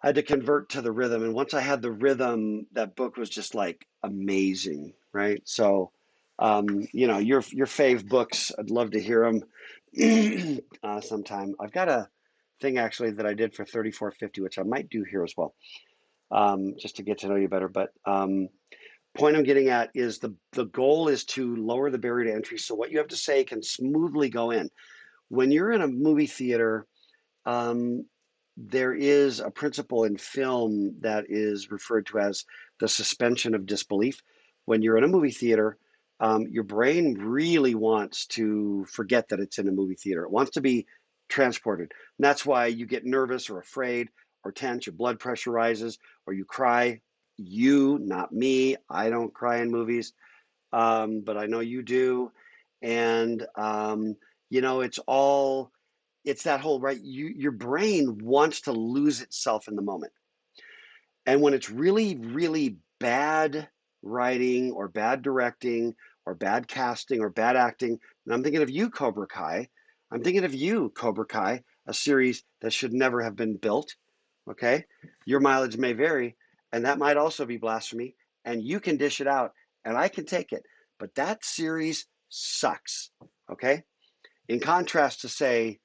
A: I had to convert to the rhythm. And once I had the rhythm, that book was just like amazing, right? So, your fave books, I'd love to hear them sometime. I've got a thing actually that I did for 3450, which I might do here as well, just to get to know you better. But point I'm getting at is the goal is to lower the barrier to entry, so what you have to say can smoothly go in. When you're in a movie theater, there is a principle in film that is referred to as the suspension of disbelief. When you're in a movie theater, your brain really wants to forget that it's in a movie theater. It wants to be transported. And that's why you get nervous or afraid or tense, your blood pressure rises, or you cry. You, not me. I don't cry in movies, but I know you do. And it's that whole right. Your brain wants to lose itself in the moment. And when it's really, really bad writing or bad directing or bad casting or bad acting, and I'm thinking of you, Cobra Kai. I'm thinking of you, Cobra Kai, a series that should never have been built. Okay. Your mileage may vary, and that might also be blasphemy, and you can dish it out, and I can take it. But that series sucks. Okay. In contrast to, say,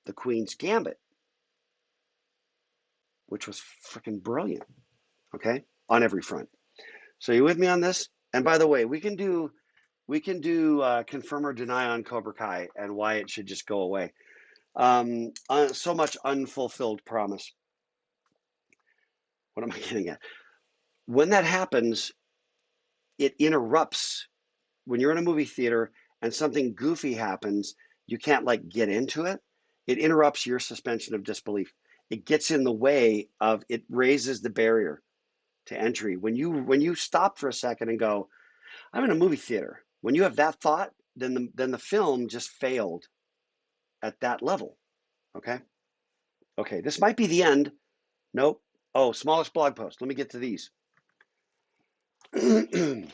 A: The Queen's Gambit, which was freaking brilliant. Okay. On every front. So you with me on this? And by the way, we can do confirm or deny on Cobra Kai and why it should just go away. So much unfulfilled promise. What am I getting at? When that happens, it interrupts. When you're in a movie theater and something goofy happens, you can't like get into it. It interrupts your suspension of disbelief. It gets in the way of. It raises the barrier to entry. When you stop for a second and go, I'm in a movie theater. When you have that thought, then the film just failed at that level. Okay. Okay. This might be the end. Nope. Oh, smallest blog post. Let me get to these. Don't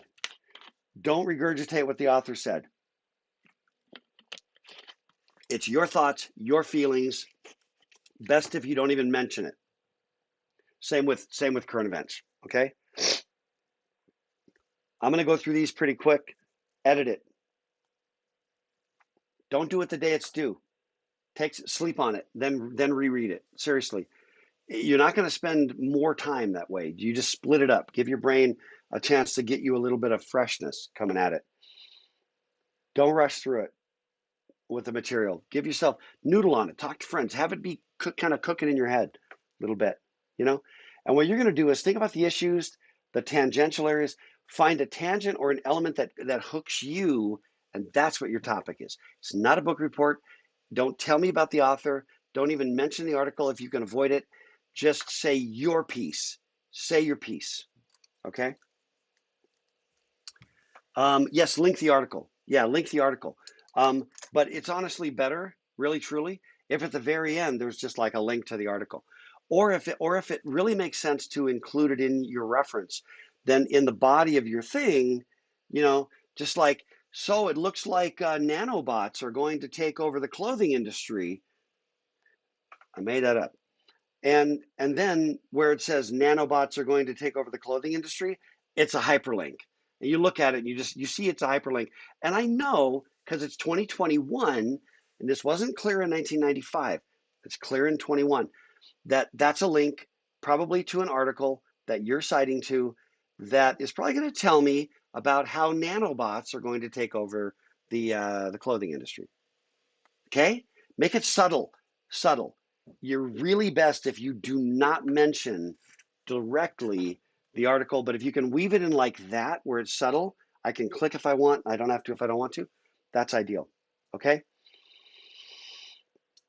A: regurgitate what the author said. It's your thoughts, your feelings. Best if you don't even mention it. Same with current events. Okay. I'm going to go through these pretty quick. Edit it. Don't do it the day it's due. Sleep on it, then reread it. Seriously. You're not going to spend more time that way. You just split it up. Give your brain a chance to get you a little bit of freshness coming at it. Don't rush through it with the material. Give yourself noodle on it. Talk to friends. Have it be kind of cooking in your head a little bit, you know? And what you're going to do is think about the issues, the tangential areas, find a tangent or an element that hooks you, and that's what your topic is. It's not a book report. Don't tell me about the author. Don't even mention the article if you can avoid it. Just say your piece. Say your piece. Okay? Yes, link the article. Yeah, link the article. But it's honestly better, really truly, if at the very end there's just like a link to the article. Or if it really makes sense to include it in your reference, then in the body of your thing, just like, so it looks like nanobots are going to take over the clothing industry. I made that up. And then where it says nanobots are going to take over the clothing industry, it's a hyperlink. And you look at it and you see it's a hyperlink. And I know because it's 2021 and this wasn't clear in 1995. It's clear in 21 that's a link probably to an article that you're citing to that is probably going to tell me about how nanobots are going to take over the clothing industry. Okay? Make it subtle. Subtle. You're really best if you do not mention directly the article, but if you can weave it in like that where it's subtle, I can click if I want. I don't have to if I don't want to. That's ideal. Okay?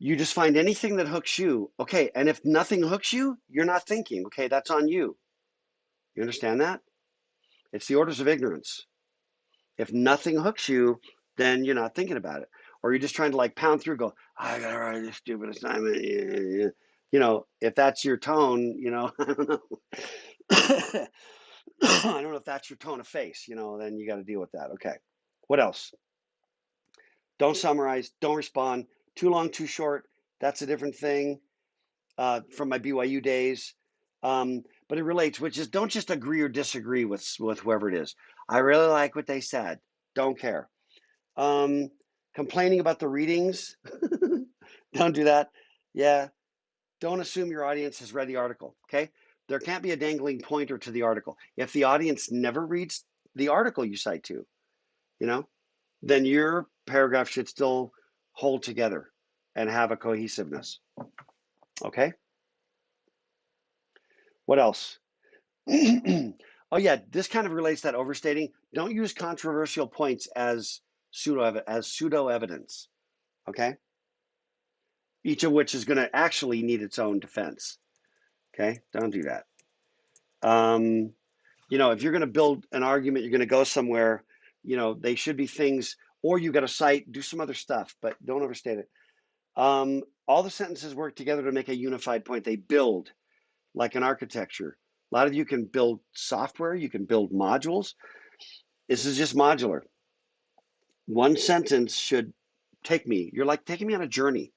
A: You just find anything that hooks you. Okay, and if nothing hooks you, you're not thinking. Okay, that's on you. You understand that? It's the orders of ignorance. If nothing hooks you, then you're not thinking about it. Or you're just trying to like pound through, go, I gotta write this stupid assignment. If that's your tone, I don't know. I don't know if that's your tone of face, then you got to deal with that. Okay. What else? Don't summarize. Don't respond. Too long, too short. That's a different thing from my BYU days. But it relates, which is don't just agree or disagree with whoever it is. I really like what they said. Don't care. Complaining about the readings. Don't do that. Yeah. Don't assume your audience has read the article. Okay. There can't be a dangling pointer to the article. If the audience never reads the article you cite to, then your paragraph should still hold together and have a cohesiveness. Okay. What else? Oh yeah, this kind of relates to that overstating. Don't use controversial points as pseudo evidence. Okay. Each of which is going to actually need its own defense. Okay. Don't do that. If you're going to build an argument, you're going to go somewhere, they should be things, or you got a site, do some other stuff, but don't overstate it. All the sentences work together to make a unified point. They build like an architecture. A lot of you can build software, you can build modules. This is just modular. One sentence should you're like taking me on a journey.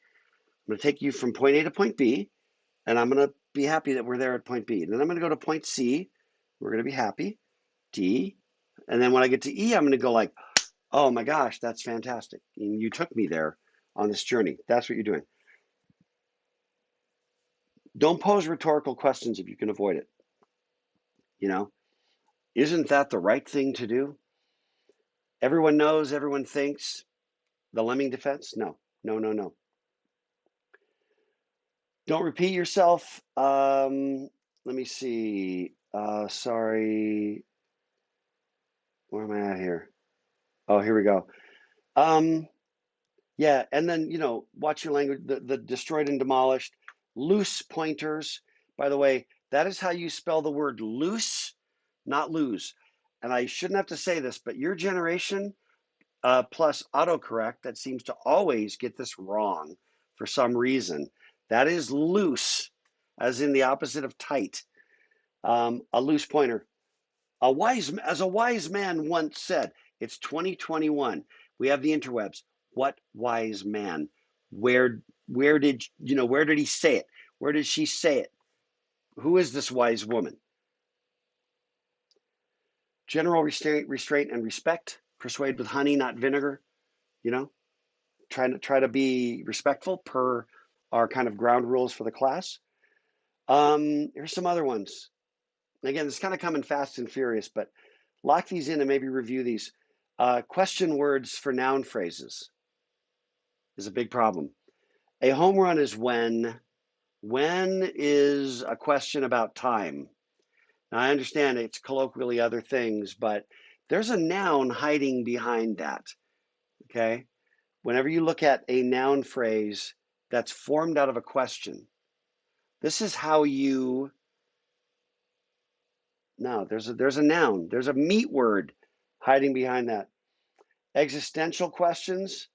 A: I'm going to take you from point A to point B, and I'm going to be happy that we're there at point B. And then I'm going to go to point C. We're going to be happy. D. And then when I get to E, I'm going to go like, oh my gosh, that's fantastic. And you took me there on this journey. That's what you're doing. Don't pose rhetorical questions if you can avoid it. Isn't that the right thing to do? Everyone knows, everyone thinks. The lemming defense? No, no, no, no. Don't repeat yourself. Let me see. Sorry. Where am I at here? Oh, here we go. Yeah, and then, watch your language, the destroyed and demolished, loose pointers. By the way, that is how you spell the word loose, not lose. And I shouldn't have to say this, but your generation plus autocorrect that seems to always get this wrong for some reason. That is loose, as in the opposite of tight. A loose pointer. As a wise man once said, it's 2021. We have the interwebs. What wise man? Where did he say it? Where did she say it? Who is this wise woman? General restraint and respect. Persuade with honey, not vinegar. Try to be respectful per our kind of ground rules for the class. Here's some other ones. Again, it's kind of coming fast and furious, but lock these in and maybe review these. Question words for noun phrases is a big problem. A home run is when. When is a question about time. Now, I understand it's colloquially other things, but there's a noun hiding behind that, okay? Whenever you look at a noun phrase that's formed out of a question, this is how you, no, there's a noun, there's a meat word hiding behind that. Existential questions,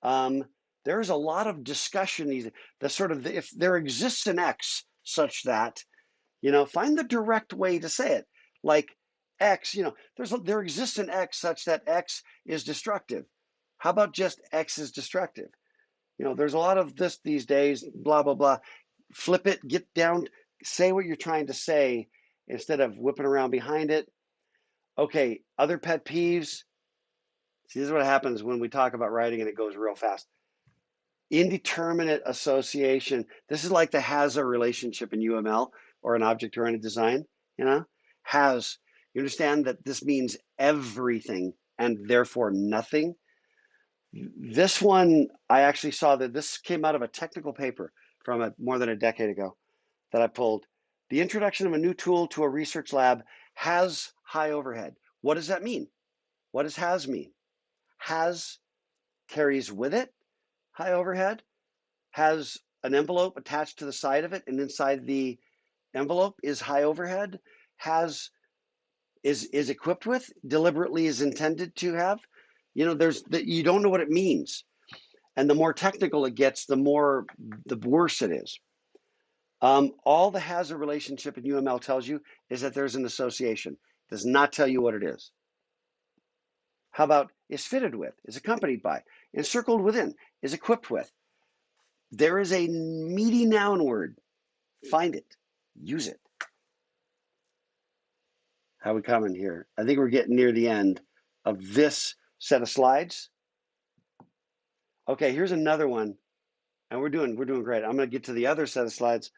A: there's a lot of discussion, if there exists an X such that, find the direct way to say it. Like X, there exists an X such that X is destructive. How about just X is destructive? There's a lot of this these days, blah, blah, blah. Flip it, get down, say what you're trying to say instead of whipping around behind it. Okay, other pet peeves. See, this is what happens when we talk about writing and it goes real fast. Indeterminate association. This is like the has-a relationship in UML or an object-oriented design, Has. You understand that this means everything and therefore nothing. This one, I actually saw that this came out of a technical paper from more than a decade ago that I pulled. The introduction of a new tool to a research lab has high overhead. What does that mean? What does has mean? Has carries with it high overhead, has an envelope attached to the side of it, and inside the envelope is high overhead, is equipped with, deliberately is intended to have. You don't know what it means. And the more technical it gets, the worse it is. All the has a relationship in UML tells you is that there's an association. It does not tell you what it is. How about is fitted with, is accompanied by, encircled within, is equipped with. There is a meaty noun word. Find it. Use it. How we coming here? I think we're getting near the end of this set of slides. Okay, here's another one. And we're doing great. I'm going to get to the other set of slides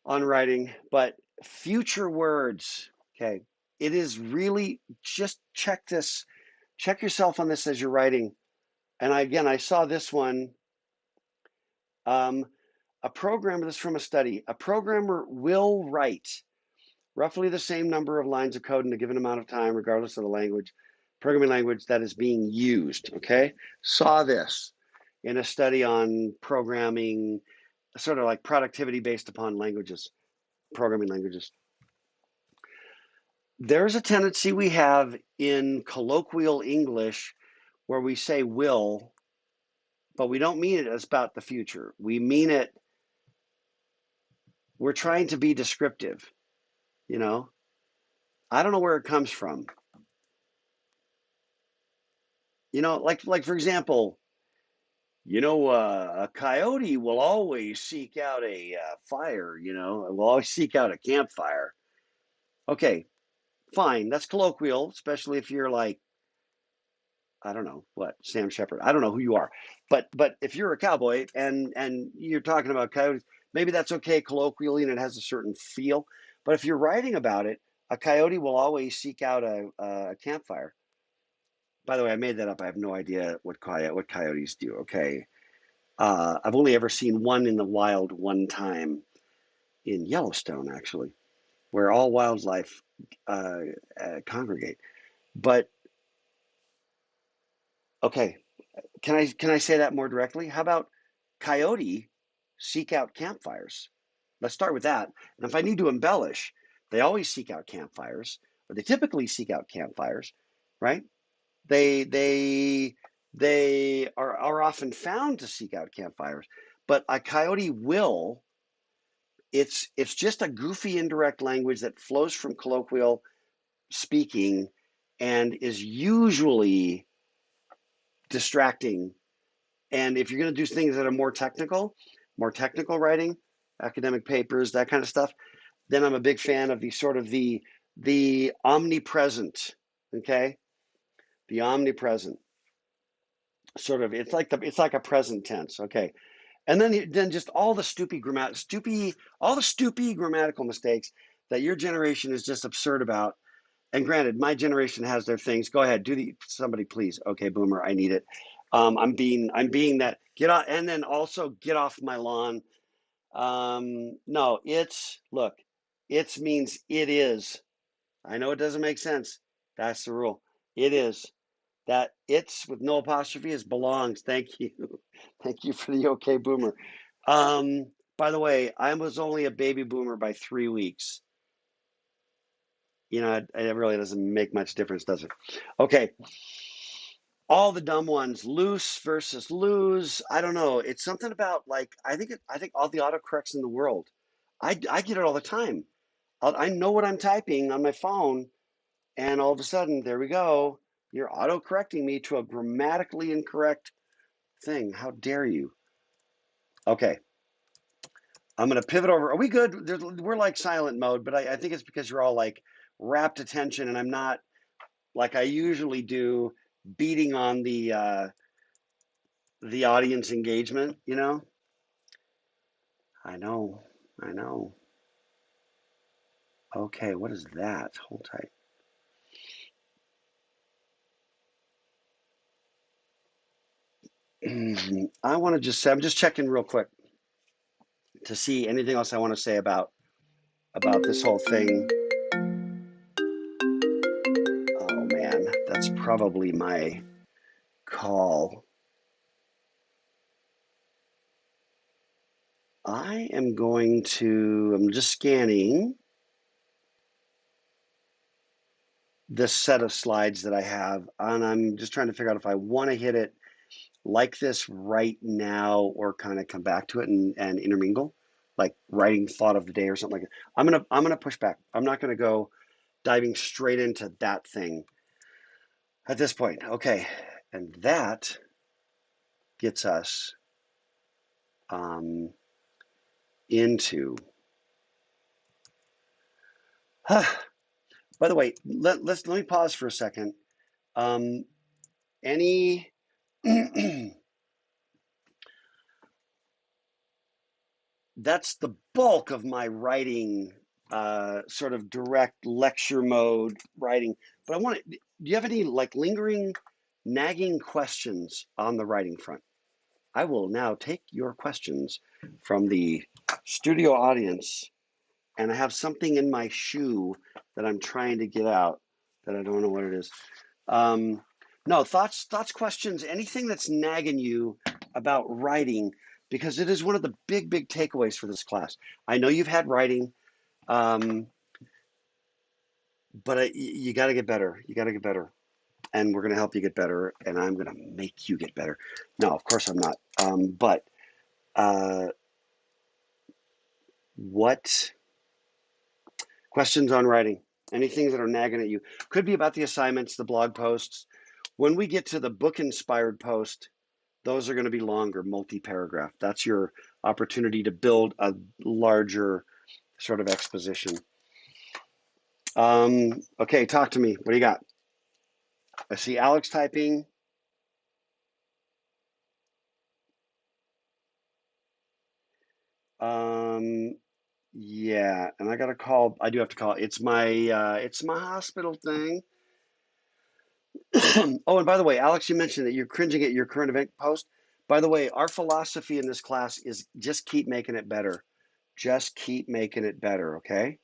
A: on writing, but future words. Okay, it is really, just check this. Check yourself on this as you're writing. And I saw this one. A programmer, this is from a study, a programmer will write roughly the same number of lines of code in a given amount of time, regardless of the programming language that is being used, okay? Saw this in a study on programming, sort of like productivity based upon languages, programming languages. there's a tendency we have in colloquial English where we say will, but we don't mean it as about the future. We mean it, we're trying to be descriptive, you know? I don't know where it comes from. You know, like for example, a coyote will always seek out a fire, will always seek out a campfire. Okay, fine. That's colloquial, especially if you're like, I don't know what, Sam Shepard. I don't know who you are, but if you're a cowboy and you're talking about coyotes, maybe that's okay colloquially and it has a certain feel. But if you're writing about it, a coyote will always seek out a campfire. By the way, I made that up. I have no idea what coyotes do. Okay, I've only ever seen one in the wild one time in Yellowstone, actually, where all wildlife uh, congregate. But okay, can I say that more directly? How about coyote seek out campfires? Let's start with that. And if I need to embellish, they always seek out campfires, or they typically seek out campfires, right? They they they are often found to seek out campfires, but a coyote will. It's just a goofy indirect language that flows from colloquial speaking and is usually distracting. And if you're going to do things that are more technical writing, academic papers, that kind of stuff, then I'm a big fan of the omnipresent. Okay, the omnipresent sort of. It's like a present tense. Okay, and then just all the stupid grammatical mistakes that your generation is just absurd about. And granted, my generation has their things. Go ahead, somebody please. Okay, Boomer, I need it. I'm being that get off, and then also get off my lawn. No, look, it's means it is. I know it doesn't make sense. That's the rule. It is. That it's with no apostrophe is belongs. Thank you. Thank you for the okay, Boomer. By the way, I was only a baby boomer by 3 weeks. It really doesn't make much difference, does it? Okay, all the dumb ones, loose versus lose. I don't know. It's something about like I think all the autocorrects in the world. I get it all the time. I know what I'm typing on my phone, and all of a sudden, there we go. You're auto-correcting me to a grammatically incorrect thing. How dare you? Okay, I'm going to pivot over. Are we good? We're like silent mode, but I think it's because you're all like rapt attention, and I'm not like I usually do, beating on the audience engagement. I know, I know. Okay, what is that? Hold tight. I want to just say, I'm just checking real quick to see anything else I want to say about this whole thing. Oh man, that's probably my call. I'm just scanning this set of slides that I have, and I'm just trying to figure out if I want to hit it like this right now or kind of come back to it and intermingle, like writing thought of the day or something like that. I'm gonna push back. I'm not gonna go diving straight into that thing at this point. Okay, and that gets us into. By the way, let me pause for a second. Any That's the bulk of my writing, sort of direct lecture mode writing. But do you have any like lingering, nagging questions on the writing front? I will now take your questions from the studio audience, and I have something in my shoe that I'm trying to get out that I don't know what it is. No, thoughts, questions, anything that's nagging you about writing, because it is one of the big takeaways for this class. I know you've had writing. Um, but you got to get better. You got to get better. And we're going to help you get better. And I'm going to make you get better. No, of course I'm not. But uh, what questions on writing? Any things that are nagging at you? Could be about the assignments, the blog posts. When we get to the book inspired post, those are going to be longer, multi-paragraph. That's your opportunity to build a larger sort of exposition. Okay, talk to me. What do you got? I see Alex typing. Yeah, and I got to call. I do have to call. It's my hospital thing. Oh, and by the way, Alex, you mentioned that you're cringing at your current event post. By the way, our philosophy in this class is just keep making it better. Just keep making it better, okay?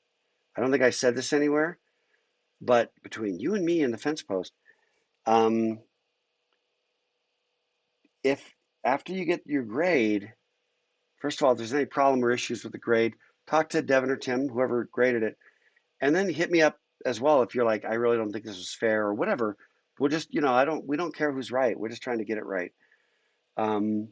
A: I don't think I said this anywhere, but between you and me and the fence post, um, if after you get your grade, first of all, if there's any problem or issues with the grade, talk to Devin or Tim, whoever graded it, and then hit me up as well if you're like, I really don't think this was fair or whatever. We'll just, we don't care who's right. We're just trying to get it right. Um,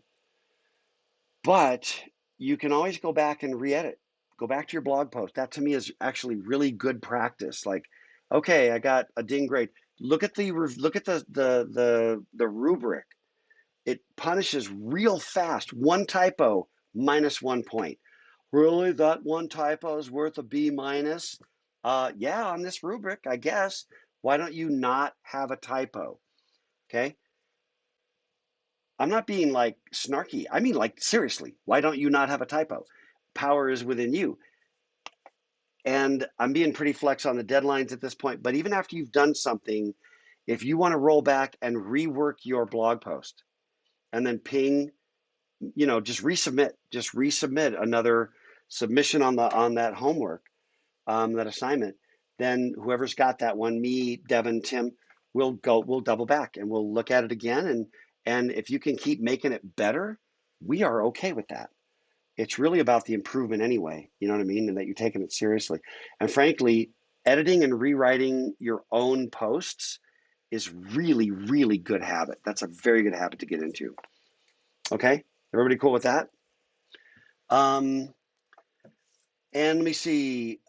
A: but you can always go back and re-edit. Go back to your blog post. That to me is actually really good practice. Like, okay, I got a ding grade. Look at the rubric. It punishes real fast. One typo minus 1 point. Really, that one typo is worth a B minus? Yeah, on this rubric, I guess. Why don't you not have a typo? Okay. I'm not being like snarky. I mean, like, seriously, why don't you not have a typo? Power is within you. And I'm being pretty flex on the deadlines at this point. But even after you've done something, if you want to roll back and rework your blog post and then ping, just resubmit another submission on that homework, that assignment, then whoever's got that one, me, Devin, Tim, we'll double back and we'll look at it again. And if you can keep making it better, we are okay with that. It's really about the improvement anyway, you know what I mean? And that you're taking it seriously. And frankly, editing and rewriting your own posts is really, really good habit. That's a very good habit to get into. Okay, everybody cool with that? Um, And let me see.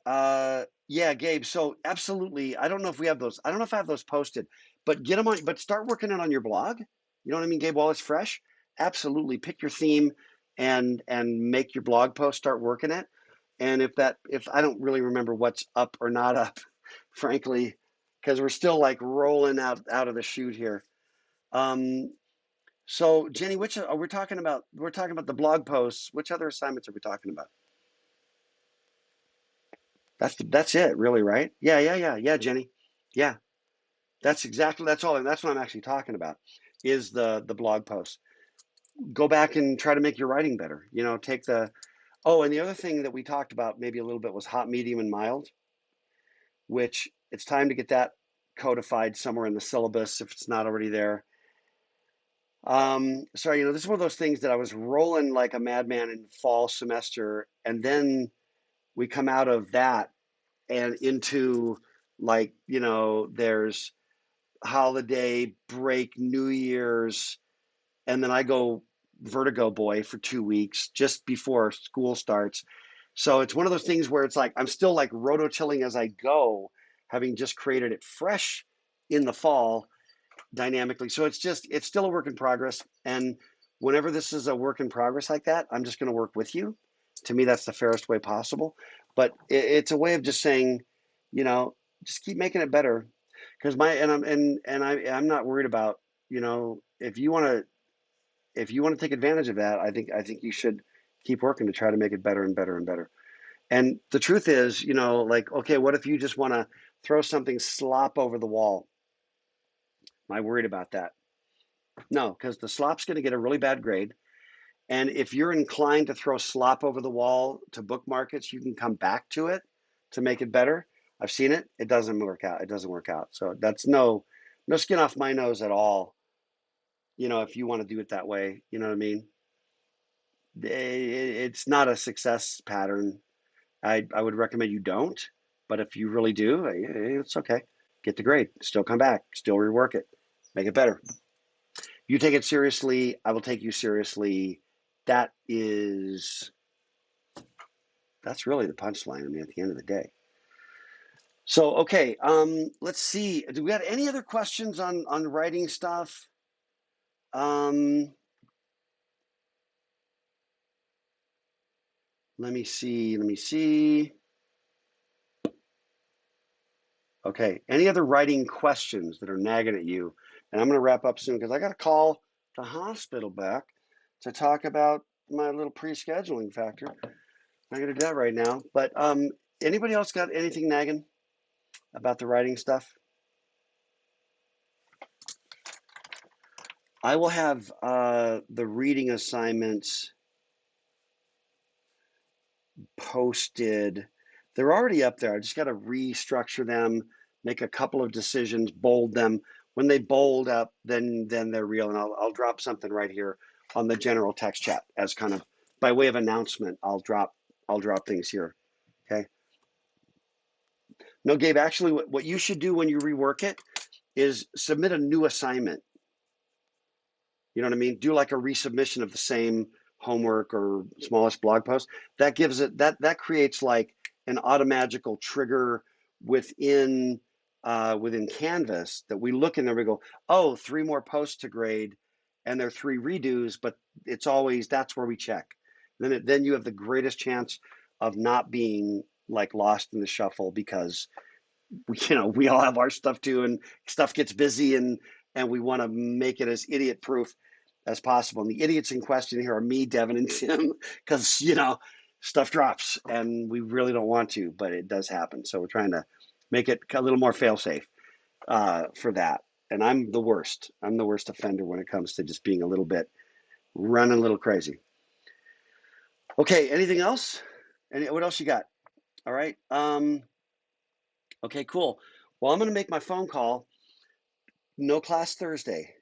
A: Yeah, Gabe. So absolutely. I don't know if we have those. I don't know if I have those posted, but get them on. But start working it on your blog. You know what I mean, Gabe? While it's fresh, absolutely pick your theme and make your blog post. Start working it. And if I don't really remember what's up or not up, frankly, because we're still like rolling out of the chute here. Um, so Jenny, which are we talking about? We're talking about the blog posts. Which other assignments are we talking about? That's it, really, right? Yeah, Jenny. Yeah, that's all. That's what I'm actually talking about, is the blog post. Go back and try to make your writing better. Take the and the other thing that we talked about maybe a little bit was hot, medium, and mild, which it's time to get that codified somewhere in the syllabus if it's not already there. Sorry, this is one of those things that I was rolling like a madman in fall semester, and then we come out of that and into, like, there's holiday break, New Year's, and then I go vertigo boy for 2 weeks just before school starts. So it's one of those things where it's like I'm still like rototilling as I go, having just created it fresh in the fall dynamically. So it's still a work in progress. And whenever this is a work in progress like that, I'm just going to work with you. To me, that's the fairest way possible. But it's a way of just saying, you know, just keep making it better. Because I'm not worried about, if you want to take advantage of that, I think you should keep working to try to make it better and better and better. And the truth is, like, okay, what if you just want to throw something slop over the wall? Am I worried about that? No, because the slop's going to get a really bad grade. And if you're inclined to throw slop over the wall to bookmark it, you can come back to it to make it better. I've seen it. It doesn't work out. It doesn't work out. So that's no skin off my nose at all. If you want to do it that way, you know what I mean? It's not a success pattern. I would recommend you don't. But if you really do, it's okay. Get the grade, still come back, still rework it, make it better. You take it seriously, I will take you seriously. That's really the punchline. I mean, at the end of the day. So, okay, let's see. Do we got any other questions on writing stuff? Let me see. Okay, any other writing questions that are nagging at you? And I'm going to wrap up soon because I got to call the hospital back to talk about my little pre-scheduling factor. I'm going to do that right now. But anybody else got anything nagging about the writing stuff? I will have the reading assignments posted. They're already up there. I just got to restructure them, make a couple of decisions, bold them. When they bold up, then they're real. And I'll drop something right here on the general text chat as kind of by way of announcement. I'll drop things here. Okay. No, Gabe, actually what you should do when you rework it is submit a new assignment. You know what I mean? Do like a resubmission of the same homework or smallest blog post. That gives it that creates like an automagical trigger within within Canvas that we look in there. We go, oh, 3 more posts to grade, and there are 3 redos, but it's always that's where we check. Then you have the greatest chance of not being like lost in the shuffle because we all have our stuff too, and stuff gets busy, and we want to make it as idiot proof as possible. And the idiots in question here are me, Devin, and Tim, because stuff drops, and we really don't want to, but it does happen. So we're trying to make it a little more fail-safe for that. And I'm the worst. I'm the worst offender when it comes to just being running a little crazy. Okay, anything else? What else you got? All right. Okay, cool. Well, I'm going to make my phone call. No class Thursday,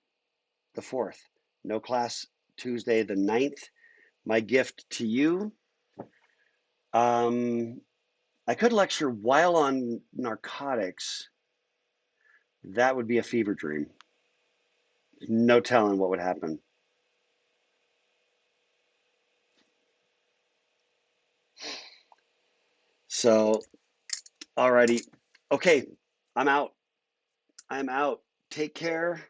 A: the 4th. No class Tuesday, the 9th. My gift to you. I could lecture while on narcotics. That would be a fever dream. No telling what would happen. So, alrighty. Okay, I'm out. I'm out. Take care.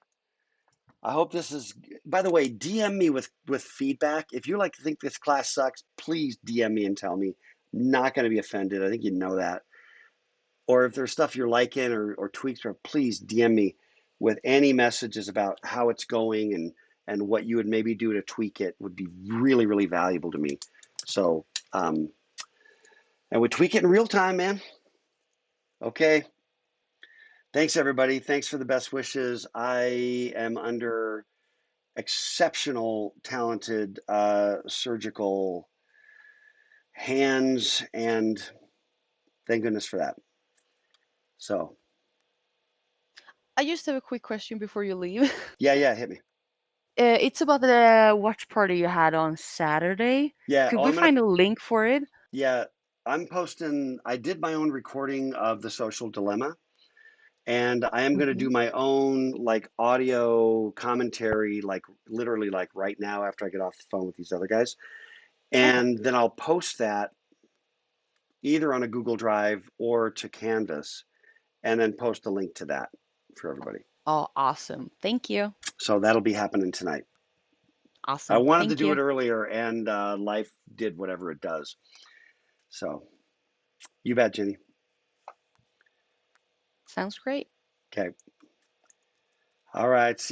A: I hope this is, by the way, DM me with feedback. If you think this class sucks, please DM me and tell me. Not going to be offended. I think you know that. Or if there's stuff you're liking or tweaks, or please DM me with any messages about how it's going and what you would maybe do to tweak it would be really, really valuable to me. So, and we tweak it in real time, man. Okay. Thanks, everybody. Thanks for the best wishes. I am under exceptional, talented surgical hands, and thank goodness for that. So,
D: I just have a quick question before you leave.
A: yeah, hit me.
D: It's about the watch party you had on Saturday.
A: Yeah,
D: Could we find a link for it?
A: Yeah, I'm posting. I did my own recording of the social dilemma, and I am going to do my own audio commentary, literally right now after I get off the phone with these other guys. And then I'll post that either on a Google Drive or to Canvas, and then post a link to that for everybody.
D: Oh, awesome. Thank you.
A: So that'll be happening tonight.
D: Awesome.
A: I wanted to
D: Thank
A: do
D: you.
A: it earlier, and life did whatever it does. So you bet, Jenny.
D: Sounds great.
A: Okay. All right. See